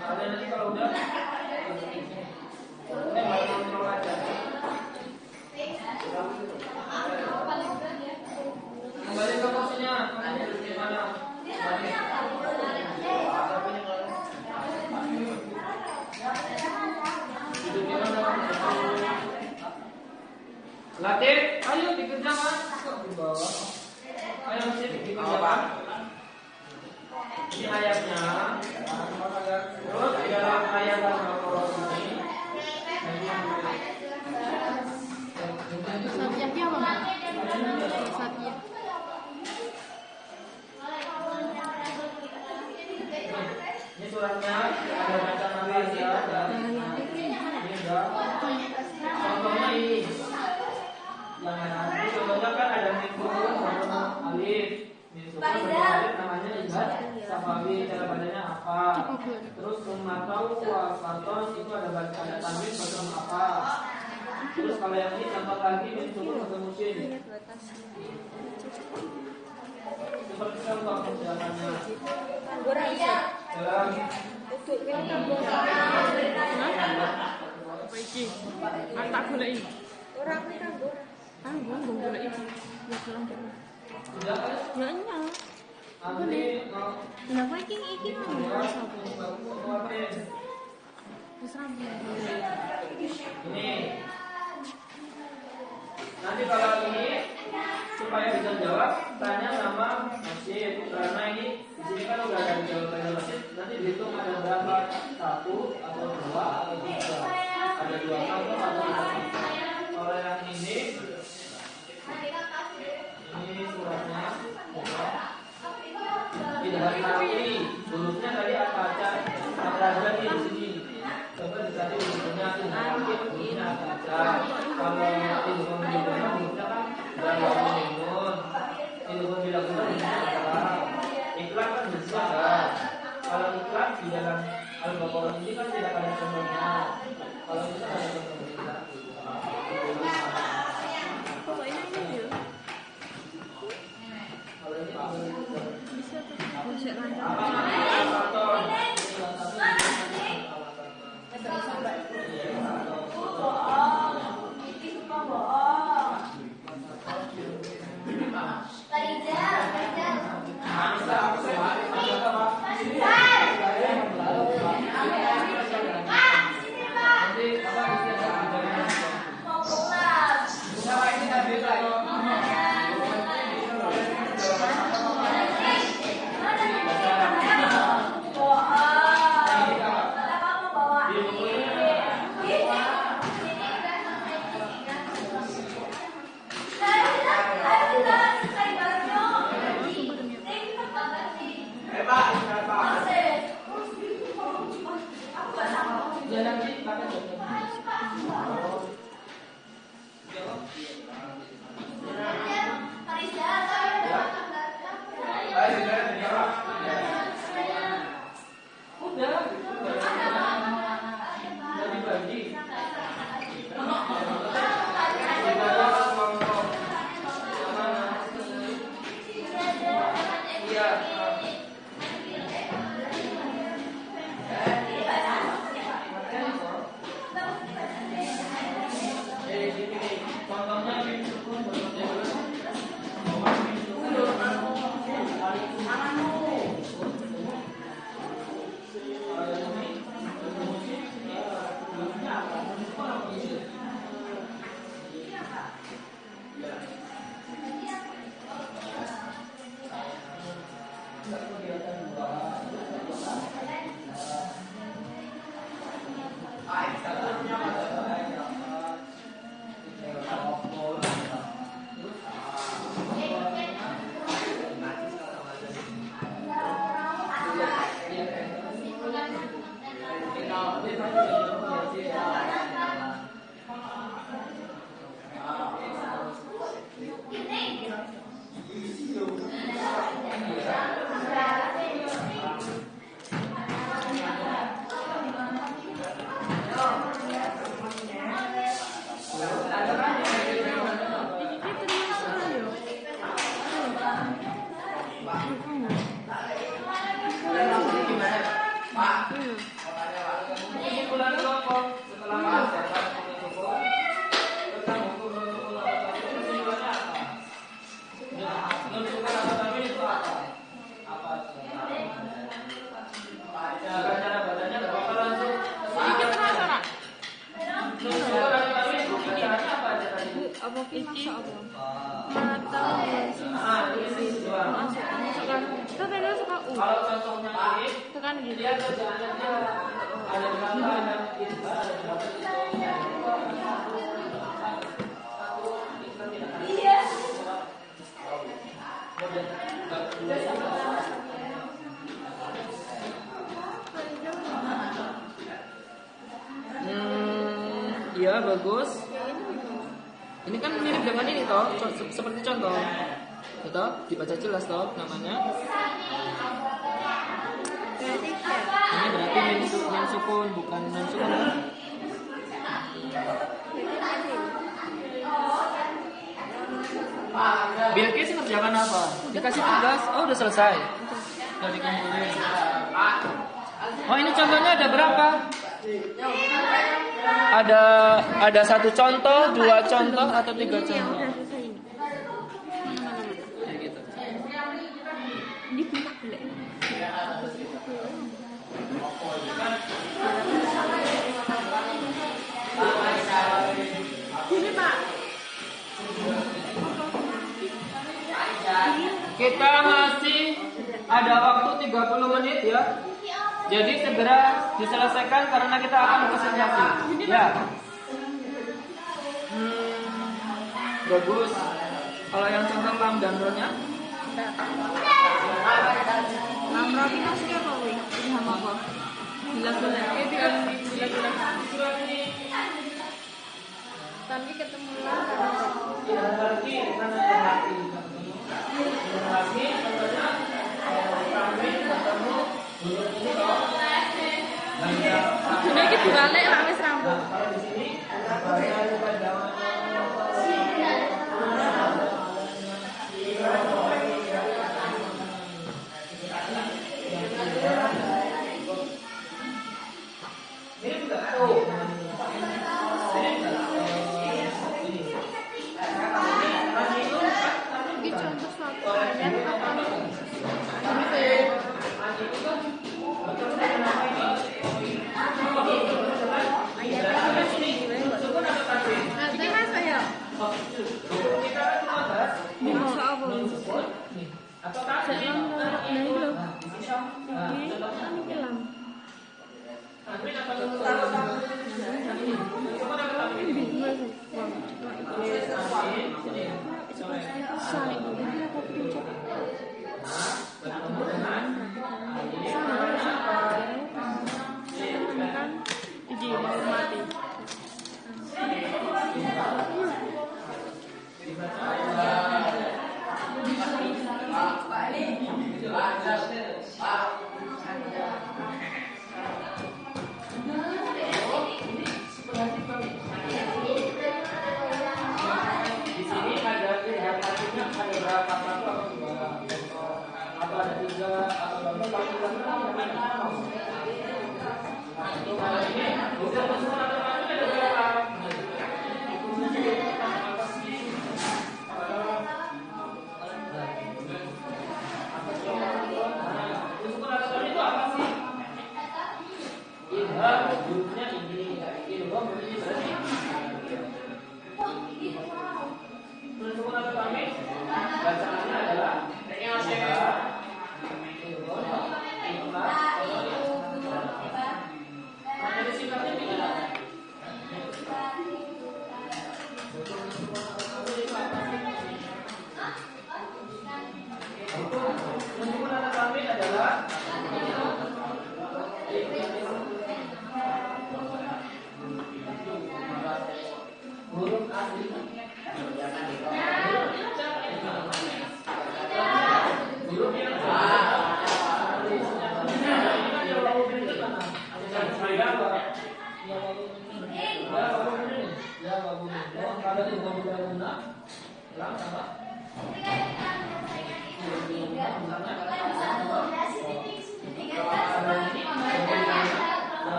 Speaker 1: kalian nanti kalau udah ini baru kontrol aja. Kembali ke posisinya, kamu duduk di mana? Duduk di mana? Latif, ayo dikerjakan. Kok di bawah? Ayo sini dikerjakan. Ini ayatnya. Terus di dalam ayat Al-Baqarah ini.
Speaker 3: Sabiahnya apa Pak? Sabiah.
Speaker 1: Ini suratnya ada bacaan Nabi ya. Ini enggak. Contohnya ini. Ini contohnya kan ada minggu alif. Minggu alif namanya ibad. Safawi cara bacanya apa? Terus sumatau wasaton itu ada tanwin macam apa? Terus kalau yang ini contoh lagi minggu ketemu sin. Seperti contoh perjalanannya. Dalam
Speaker 2: Apa iki? Aku tak goleki.
Speaker 3: Ora aku kanggo.
Speaker 2: Kanggo goleki. Ya pulang dulu.
Speaker 1: Udah kan?
Speaker 2: Ya enyak. Lah kowe iki mau sapa? Wis rampung.
Speaker 1: Ini. Nanti kalau ini supaya bisa jawab, tanya sama masjid. Karena ini di sini kan udah ada jawabannya masjid. Nanti dihitung ada berapa, 1 atau 2 atau 3. Ada 2 kantong atau 3. Kalau yang ini suratnya. Tidak hari ini. Hurufnya tadi apa aja? Apa aja di sini? Coba dicari hurufnya hurufnya apa aja? Kalau ilmu hurufnya kan berapa ilmu bilang iklan kan bisa. Kalau iklan di dalam Al-Baqarah ini kan tidak ada contohnya. Kalau itu ada contohnya.
Speaker 2: Pokoknya ini dia.
Speaker 1: Kalau ini
Speaker 2: Bisa tuh. Bisa lancar. Apa iki? Mata masukkan. Kita suka U.
Speaker 1: Kalau contohnya ini,
Speaker 2: Tekan gitu.
Speaker 1: dia kerjaannya dia ada berapa, ada tiga, ada berapa iya bagus. Ini kan mirip dengan ini toh, seperti contoh. Betul? Dibaca jelas toh namanya. Ini berarti min sukun bukan non sukun. Bilqis ngerjakan apa? Dikasih tugas, oh udah selesai. Udah dikumpulin. Oh ini contohnya ada berapa? ada satu contoh, dua contoh, atau tiga
Speaker 2: Ini yang
Speaker 1: contoh.
Speaker 2: udah selesai ini. Mana?
Speaker 1: Kayak gitu.
Speaker 2: Ini buka boleh. Ini Pak.
Speaker 1: Kita masih ada waktu 30 menit ya. Jadi segera diselesaikan karena kita akan presentasi. Ya. Bagus. Kalau yang contoh lam dan ro-nya?
Speaker 2: Lamro ini maksudnya apa wih? Ilham apa? Bila-bila. Bila-bila. Tapi ketemu lah.
Speaker 1: Berarti karena berarti. Berarti contohnya kami ketemu huruf ini kok.
Speaker 2: Ini kita balik lah wis rambut.
Speaker 1: Kalau di sini bahasa pada
Speaker 2: Ini contoh suatu ayat apa? Nanti mas saya. Masa apa? Saya ini loh. Ini kan hilang.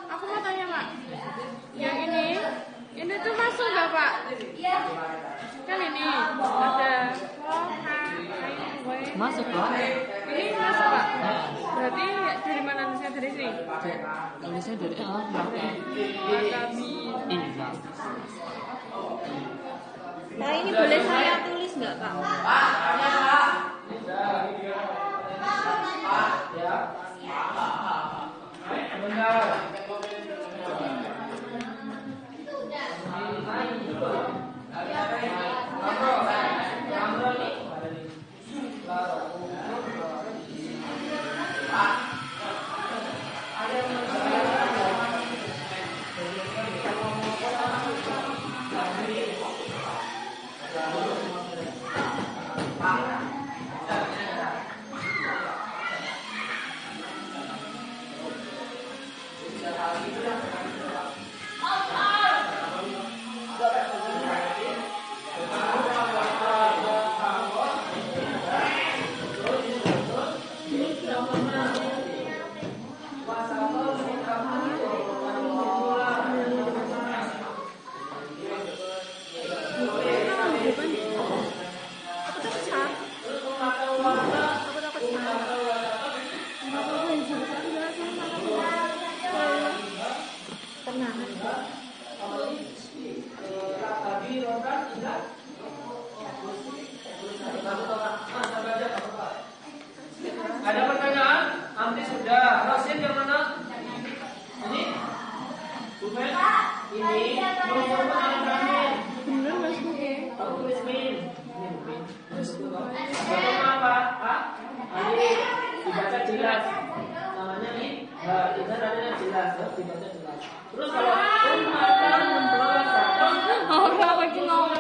Speaker 2: Aku mau tanya Pak, yang ini tuh masuk nggak Pak? Kan ini ada
Speaker 1: masuk Pak.
Speaker 2: Ini masuk Pak. Berarti dari mana nulisnya, dari sini?
Speaker 1: Tulisnya dari belakang. Iya.
Speaker 2: Nah ini boleh saya tulis nggak Pak?
Speaker 1: Ya. Benar. Ketemu apa? Alif. Dibaca jelas. Namanya nih. Ini artinya jelas. Dibaca jelas. Terus kalau
Speaker 2: Orang lagi ngomong.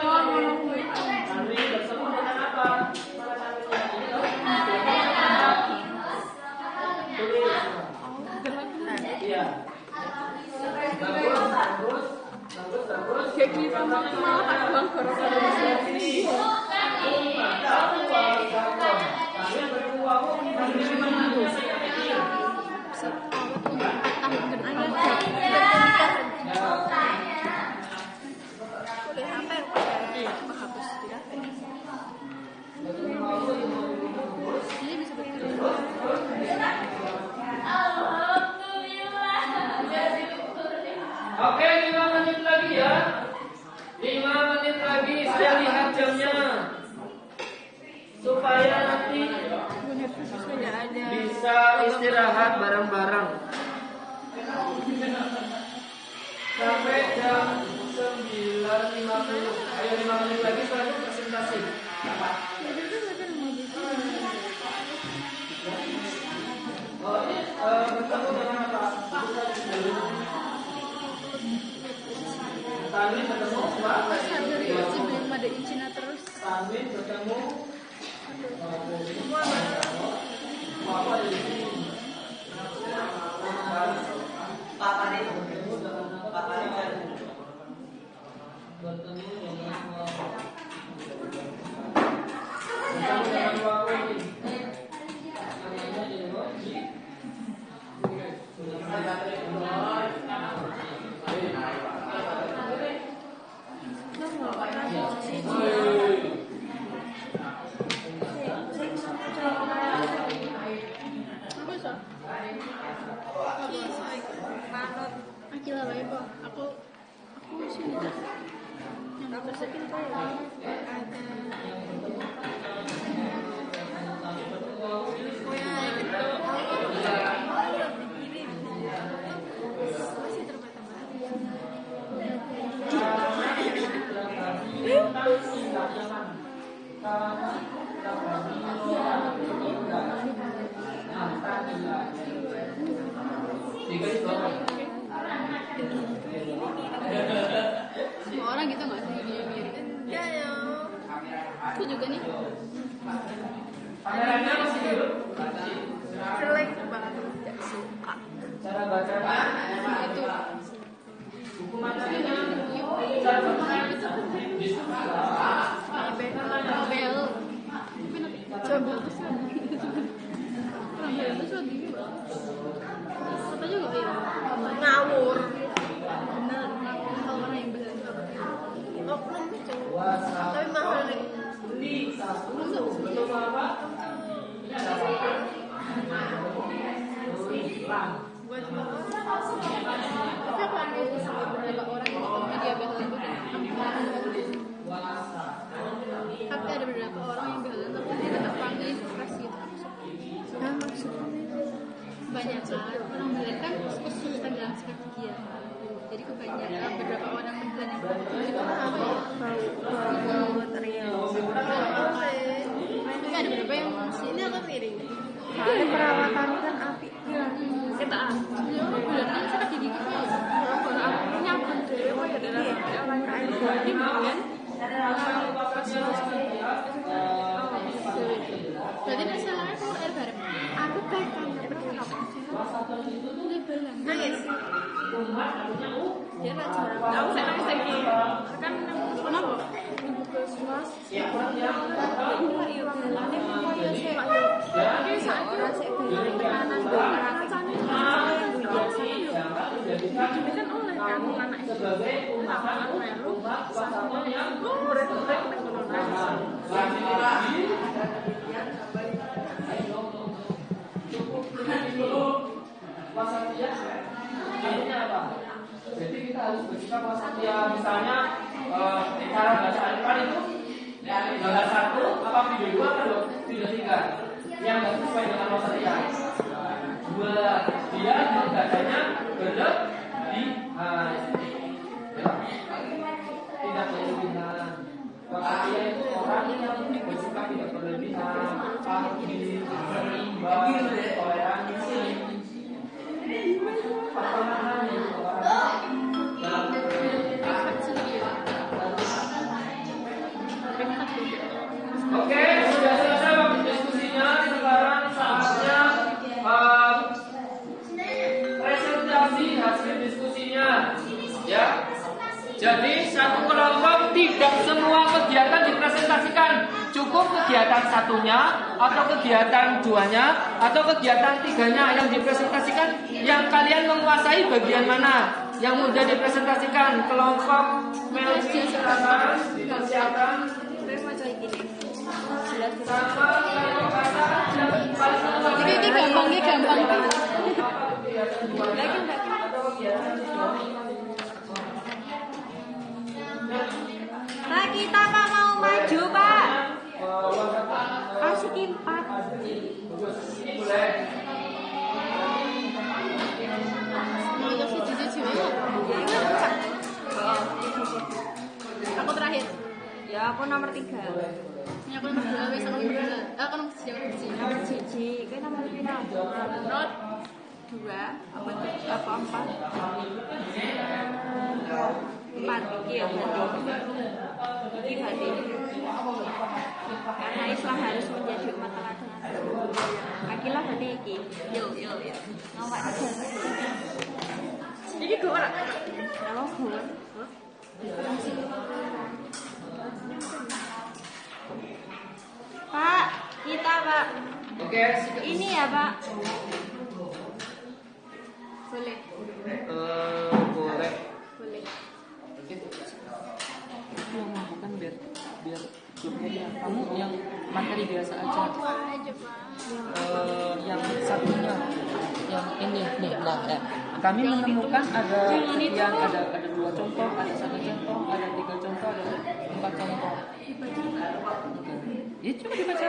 Speaker 1: Tanwin bersemu dengan apa? Tulis. Iya. Bagus.
Speaker 2: Kayak gitu malah abang gara-gara ini.
Speaker 1: Oke, 5 menit lagi ya. 5 menit lagi, saya lihat jamnya. Supaya nanti bisa istirahat bareng-bareng. Sampai jam 9.50. Ayo 5 menit lagi saya presentasi. Oh, ini bertemu dengan apa? Tanwin bertemu apa?
Speaker 2: Belum ada izinnya terus.
Speaker 1: Tanwin bertemu apa di sini? Papane bertemu dengan papane bertemu dengan wawo ini. Namanya emoji.
Speaker 2: Aku sih yang tersekin kalau ada semua orang gitu nggak sih mirip? Enggak ya. Aku juga nih.
Speaker 1: Kameranya masih hidup?
Speaker 2: Jelek banget, tidak suka.
Speaker 1: Cara bacanya
Speaker 2: Itu
Speaker 1: buku materinya
Speaker 2: bel. Coba pesan. Bel itu lagi kata juga ya ngawur. Bener, kalau orang yang bener oknum itu. Tapi mahal nih.
Speaker 1: betul apa? Ini ada apa?
Speaker 2: Buat tapi aku ada beberapa orang yang nonton media bel itu tapi ada beberapa orang yang bel tapi dia tetap panggil stres gitu. Nah, maksudnya banyak orang bel kan kesulitan dalam strategi ya. Jadi kebanyakan beberapa orang menjual yang itu apa ya? Bau material. Tapi ada beberapa yang sini atau miring.
Speaker 3: Soalnya perawatan kan api.
Speaker 2: Kita bulan sakit gigi gitu. Kalau aku nyabun deh, kok ya dalam orang kain body kan. Berarti masalahnya kalau air bareng.
Speaker 3: Aku pegang percakapan
Speaker 2: Nangis. Dia nggak jarang. Aku saya nangis lagi. Kan kenapa?
Speaker 3: ibu puskesmas.
Speaker 1: Ya,
Speaker 3: Ini belane koyo sik. Iki sak ora sik bayar tenanan kancane yang biasa itu kan oleh kamu anak itu lawan melu sama yang brek-brek ning kono
Speaker 1: wasatiyah artinya apa? Jadi kita harus bersikap wasatiyah. Misalnya cara baca Al-Quran itu gambar 1 apa video 2 atau video 3 yang nggak sesuai dengan wasatiyah. 2 dia membacanya berlebihan, tidak berlebihan. Wasatiyah itu orang yang bersikap tidak berlebihan, adil, seimbang, toleransi, pertemanan yang dalam Oke, sudah selesai waktu diskusinya. Sekarang saatnya presentasi hasil diskusinya. Ya. Jadi satu kelompok tidak semua kegiatan dipresentasikan. Cukup kegiatan satunya atau kegiatan duanya atau kegiatan tiganya yang dipresentasikan. Yang kalian menguasai bagian mana? Yang mudah dipresentasikan. Kelompok Melvi silakan dipersiapkan.
Speaker 2: Ini gampang.
Speaker 3: Pak, kita Pak mau maju Pak. Kasih kimpat.
Speaker 2: Aku terakhir.
Speaker 3: Ya aku nomor 3.
Speaker 2: Ini aku nomor 2, wis aku nomor 2. Aku nomor 1.
Speaker 3: Nomor 1. Kowe nomor pira?
Speaker 2: Not
Speaker 3: 2 apa 4? 4 iki ya berarti. Iki berarti. Karena Islam harus menjadi umat teladan. Akilah berarti iki. Yo. Nomor 3.
Speaker 2: Ini gue ora.
Speaker 3: Kalau gue. Pak, kita Pak.
Speaker 1: Oke.
Speaker 3: Ini ya Pak.
Speaker 2: Boleh.
Speaker 1: Boleh.
Speaker 4: Yang bukan biar jobnya dia. Kamu yang materi biasa aja.
Speaker 2: Itu aja, Pak.
Speaker 4: Yang satunya yang ini nih nah ya. Kami menemukan ada yang ada 2 contoh, ada 1 contoh, ada 3 contoh, ada 4 contoh. Ya coba dibaca.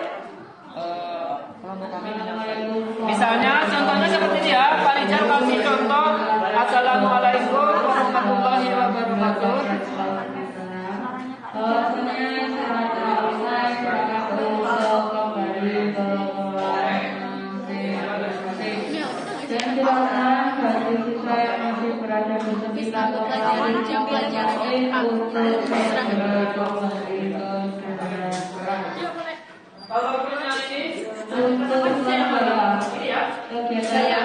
Speaker 4: Kelompok kami menyampaikan.
Speaker 1: Misalnya contohnya seperti ini ya. Pak Rijal kasih contoh. Assalamualaikum warahmatullahi wabarakatuh.
Speaker 2: Bisa pelajaran jam pelajarannya
Speaker 1: Kalau punya ini ya.
Speaker 2: saya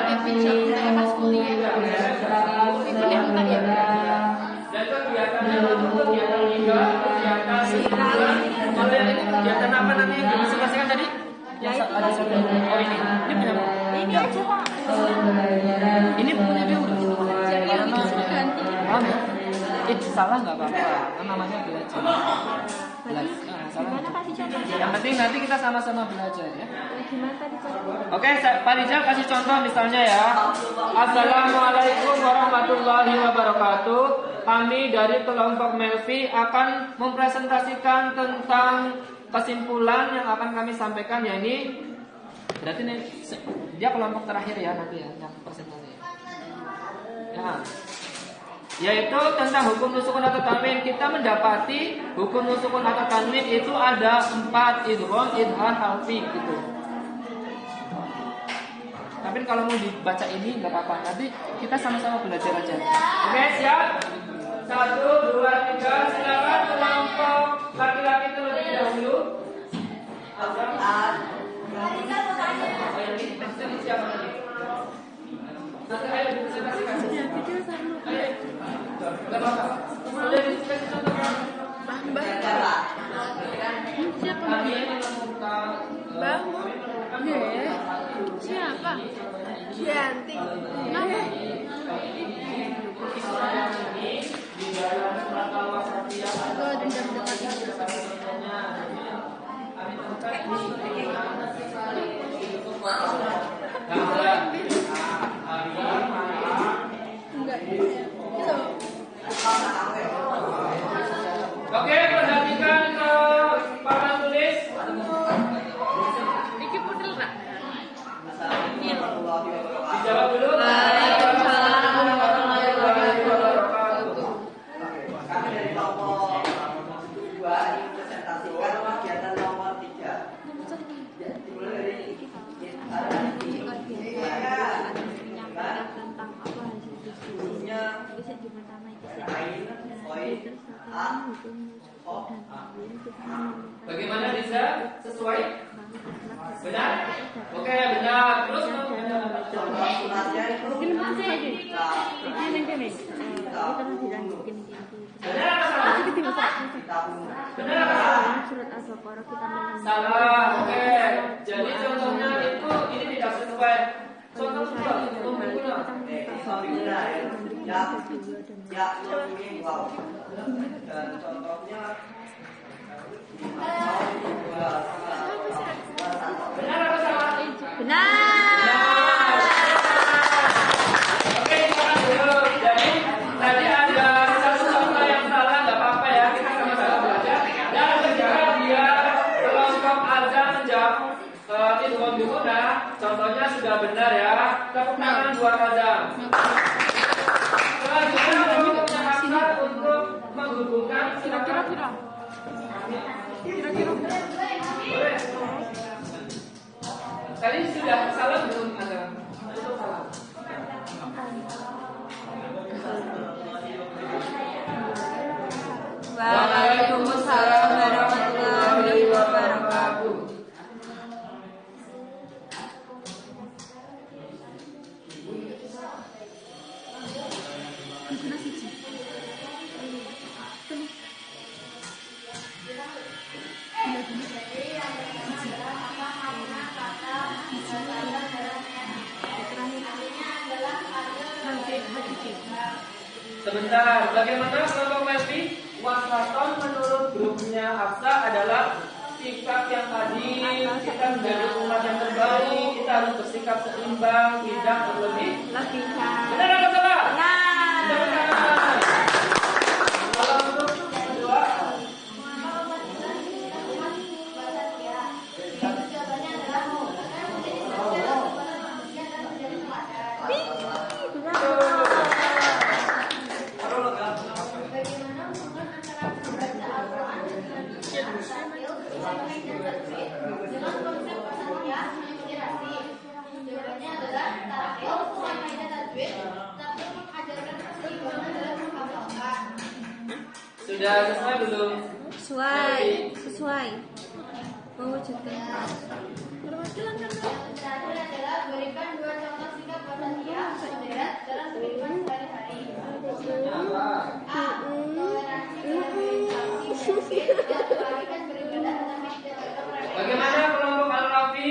Speaker 2: pas kuliah. Itu yang entar ya.
Speaker 1: Dan kegiatannya itu kegiatan tiga, kegiatan kalau yang ini kegiatan apa nanti yang dipresentasikan tadi?
Speaker 4: Yang ada 1 oh ini punya
Speaker 3: Ini aja Pak.
Speaker 4: ini punya dia udah
Speaker 2: Jadi yang itu sudah ganti.
Speaker 4: salah nggak apa-apa kan namanya belajar.
Speaker 3: Gimana tadi contohnya?
Speaker 4: Yang penting nanti kita sama-sama belajar ya.
Speaker 3: Gimana tadi contohnya?
Speaker 1: Oke, Pak Rijal kasih contoh misalnya ya. Assalamualaikum warahmatullahi wabarakatuh. Kami dari kelompok Melvi akan mempresentasikan tentang kesimpulan yang akan kami sampaikan, yakni berarti nih dia kelompok terakhir ya nanti ya yang presentasi. Ya. Yaitu tentang hukum nusukun atau tanwin. Kita mendapati hukum nusukun atau tanwin itu ada 4, idgham, idhar, khalfi gitu. Tapi kalau mau dibaca ini nggak apa-apa. Nanti kita sama-sama belajar aja. Oke, siap? 1, 2, 3. Silakan kelompok laki-laki terlebih dahulu. Siapa lagi? Nanti ayo dipresentasikan. Gak apa-apa. Sudah dikasih contoh kan?
Speaker 2: Siapa?
Speaker 1: Kami menemukan
Speaker 2: Siapa?
Speaker 3: Gianti.
Speaker 2: Kenapa?
Speaker 1: di dalam surat Al-Wasatiyah ada
Speaker 2: Dendam dekat
Speaker 1: kami temukan di Oke, perhatikan ke papan tulis.
Speaker 2: Iki putri Pak.
Speaker 1: Dijawab dulu. Bagaimana bisa sesuai? Benar? Oke, benar. Terus
Speaker 3: Mungkin masih aja. Ini. Kita masih lanjutin.
Speaker 1: benar apa salah? Benar apa salah?
Speaker 3: Surat Al-Baqarah kita menemukan.
Speaker 1: Salah. Oke. Jadi contohnya itu ini tidak sesuai. Contoh kedua,
Speaker 5: dan contohnya
Speaker 1: benar apa salah?
Speaker 3: Benar.
Speaker 1: Oke, sekarang dulu. Jadi tadi ada satu contoh yang salah, nggak apa-apa ya. Kita sama-sama belajar. Dan ketika dia kelompok azan menjawab idgham bigunah, contohnya sudah benar ya. Tepuk tangan buat azan. Selanjutnya kelompoknya Hamzah untuk menghubungkan silakan. Boleh. Tadi sudah salah belum azan? Belum salah.
Speaker 3: Waalaikumsalam warahmatullahi wabarakatuh.
Speaker 1: Sebentar, bagaimana kelompok Melvi? Wasaton menurut grupnya Hafsah adalah sikap yang tadi kita menjadi umat yang terbaik, kita harus bersikap seimbang, tidak berlebih. Benar apa salah? Benar. Kalau untuk kedua, sudah sesuai belum?
Speaker 3: Sesuai. Mewujudkan.
Speaker 2: Perwakilan kan
Speaker 6: adalah berikan dua contoh sikap bahagia moderat dalam kehidupan sehari-hari.
Speaker 1: Bagaimana kelompok Al-Rafi?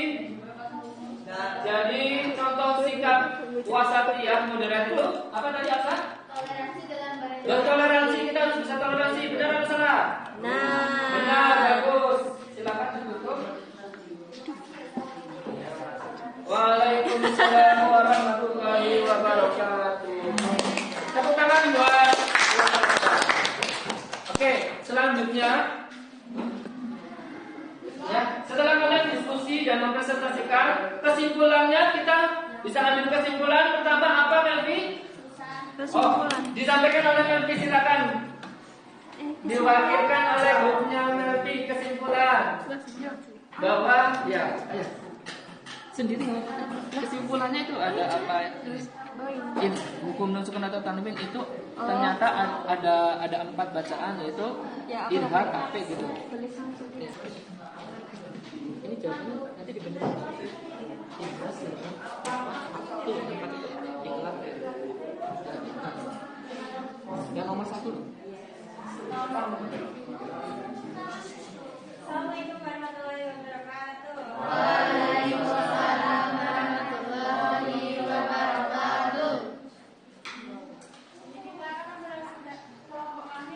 Speaker 1: Jadi contoh sikap wasatiyah moderat itu apa tadi Aksa?
Speaker 6: Toleransi dalam
Speaker 1: Bertoleransi, kita harus bisa toleransi. Benar atau salah? Benar, bagus. Silakan ditutup. Waalaikumsalam warahmatullahi wabarakatuh. Tepuk tangan buat. Oke, selanjutnya ya, setelah kalian diskusi dan mempresentasikan kesimpulannya, kita bisa ambil kesimpulan pertama apa Melvi? Disampaikan oleh Melvi, silakan. Diwakilkan oleh grupnya Melvi kesimpulan bahwa ya
Speaker 4: Sendiri kesimpulannya itu ada apa? Hukum nusukun atau tanwin itu ternyata ada 4 bacaan, yaitu idhar, ape gitu. Ya. Ini jawabannya nanti dibenerin. Ikhlas ya. Tuh tempat itu ikhlas ya. Yang nomor 1 loh.
Speaker 6: Assalamualaikum warahmatullahi wabarakatuh.
Speaker 2: Waalaikumsalam warahmatullahi wabarakatuh.
Speaker 6: Kelompok kami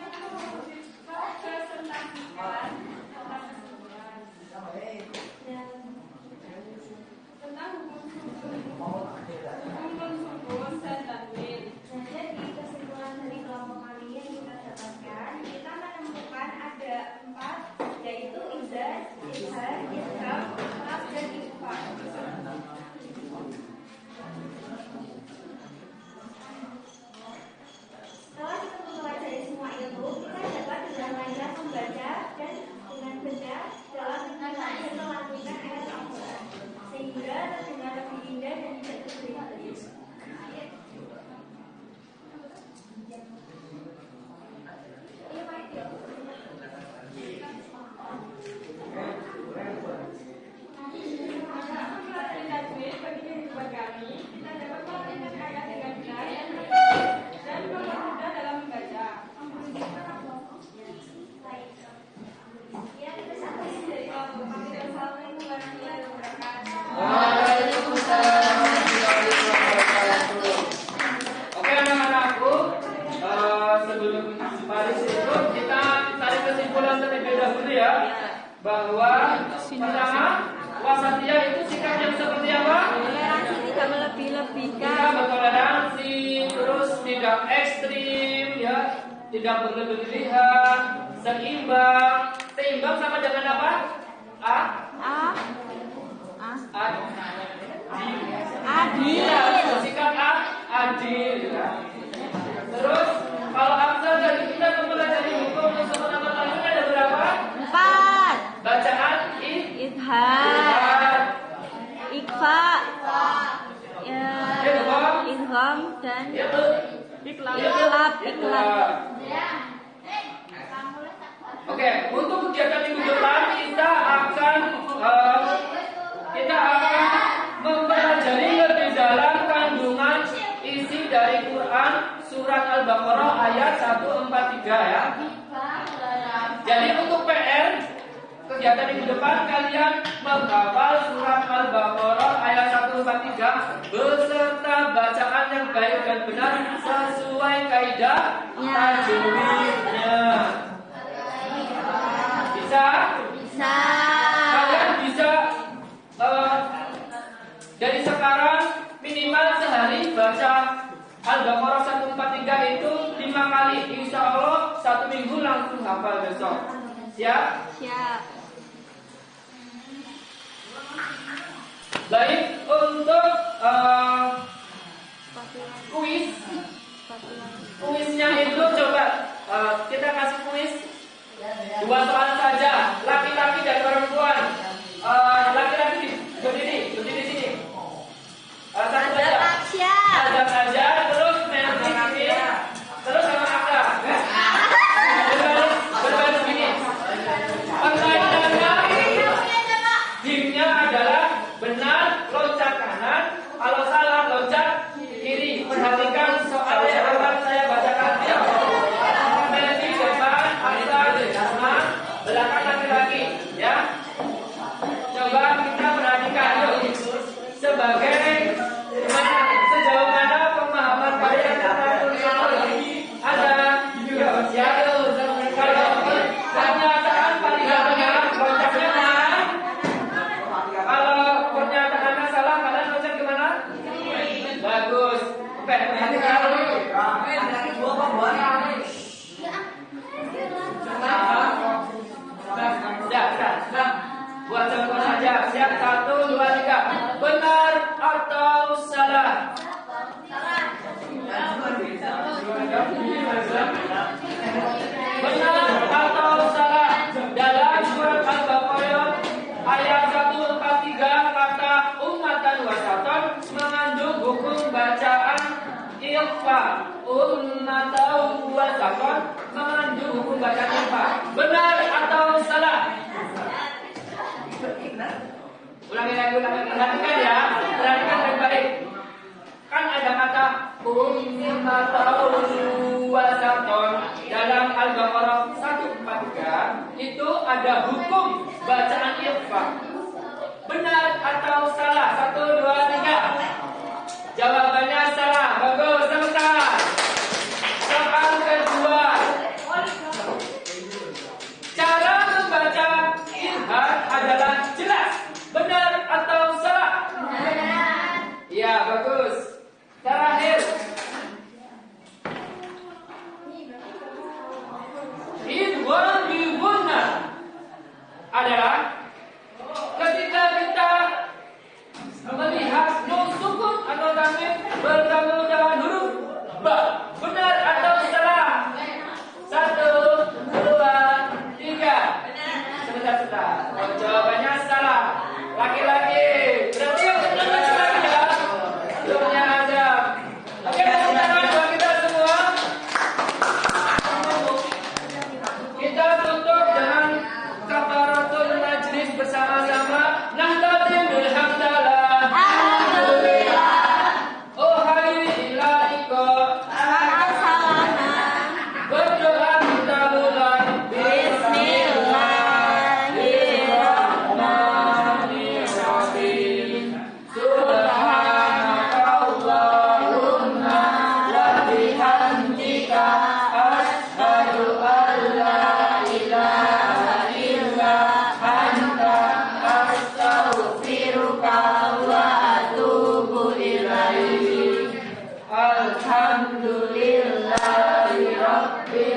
Speaker 1: Wasatiyah itu sikap yang seperti apa?
Speaker 3: Toleransi, tidak melebih-lebihkan.
Speaker 1: Kita bertoleransi, terus tidak ekstrim, ya, tidak berlebihan, seimbang. Seimbang sama dengan apa?
Speaker 3: Adil.
Speaker 1: Sikap adil. Ya. Terus kalau Amsal dari kita mempelajari hukum nusuk atau tanwin ada berapa?
Speaker 3: 4.
Speaker 1: Bacaan
Speaker 3: Idhar, ikfa, idgham dan iklab.
Speaker 1: Oke, untuk kegiatan minggu depan kita akan mempelajari lebih dalam kandungan isi dari Quran surat Al-Baqarah ayat 143 ya. Jadi untuk PR kegiatan minggu depan kalian menghafal surat Al-Baqarah ayat 143 beserta bacaan yang baik dan benar sesuai kaidah tajwidnya. Bisa? Kalian bisa dari sekarang minimal sehari baca Al-Baqarah 143 itu 5 kali. Insya Allah 1 minggu langsung hafal besok. Siap?
Speaker 3: Siap.
Speaker 1: Baik, untuk kuisnya itu coba kita kasih kuis 2 soal saja, laki-laki dan perempuan. Laki-laki berdiri di sini. Satu saja. Ada saja, terus nanti kaki, terus sama akta. Berbalik begini. Pertanyaannya, dimnya adalah benar loncat kanan, kalau salah loncat kiri. Perhatikan soal yang akan saya bacakan. Messi depan, Akta di kanan, belakang laki-laki. Ya. Coba kita perhatikan yuk. Sebagai sejauh mana pemahaman kalian tentang teknologi ada ya kalau pernyataan paling benar loncatnya mana? Kalau pernyataannya salah kalian loncat kemana? Bagus. Oke, perhatikan. Sudah. Buat contoh saja. Siap, 1, 2, 3. Benar atau salah? Benar atau salah? Dalam surat Al-Baqarah ayat 143 kata ummatan wasaton mengandung hukum bacaan ikhfa. Ummatan wasaton mengandung hukum bacaan ikhfa. Benar atau salah? Ulangi lagi. Perhatikan ya. Perhatikan baik-baik. Kan ada kata ummatan wasaton dalam Al-Baqarah 143 itu ada hukum bacaan ikhfa. Benar atau salah? 1, 2, 3. Jawabannya salah. Bagus, tepuk tangan. Soal kedua. Cara membaca izhar adalah jelas. Benar atau salah?
Speaker 6: Benar.
Speaker 1: Ya, bagus. Terakhir. Idgham bi gunnah adalah ketika kita Iya.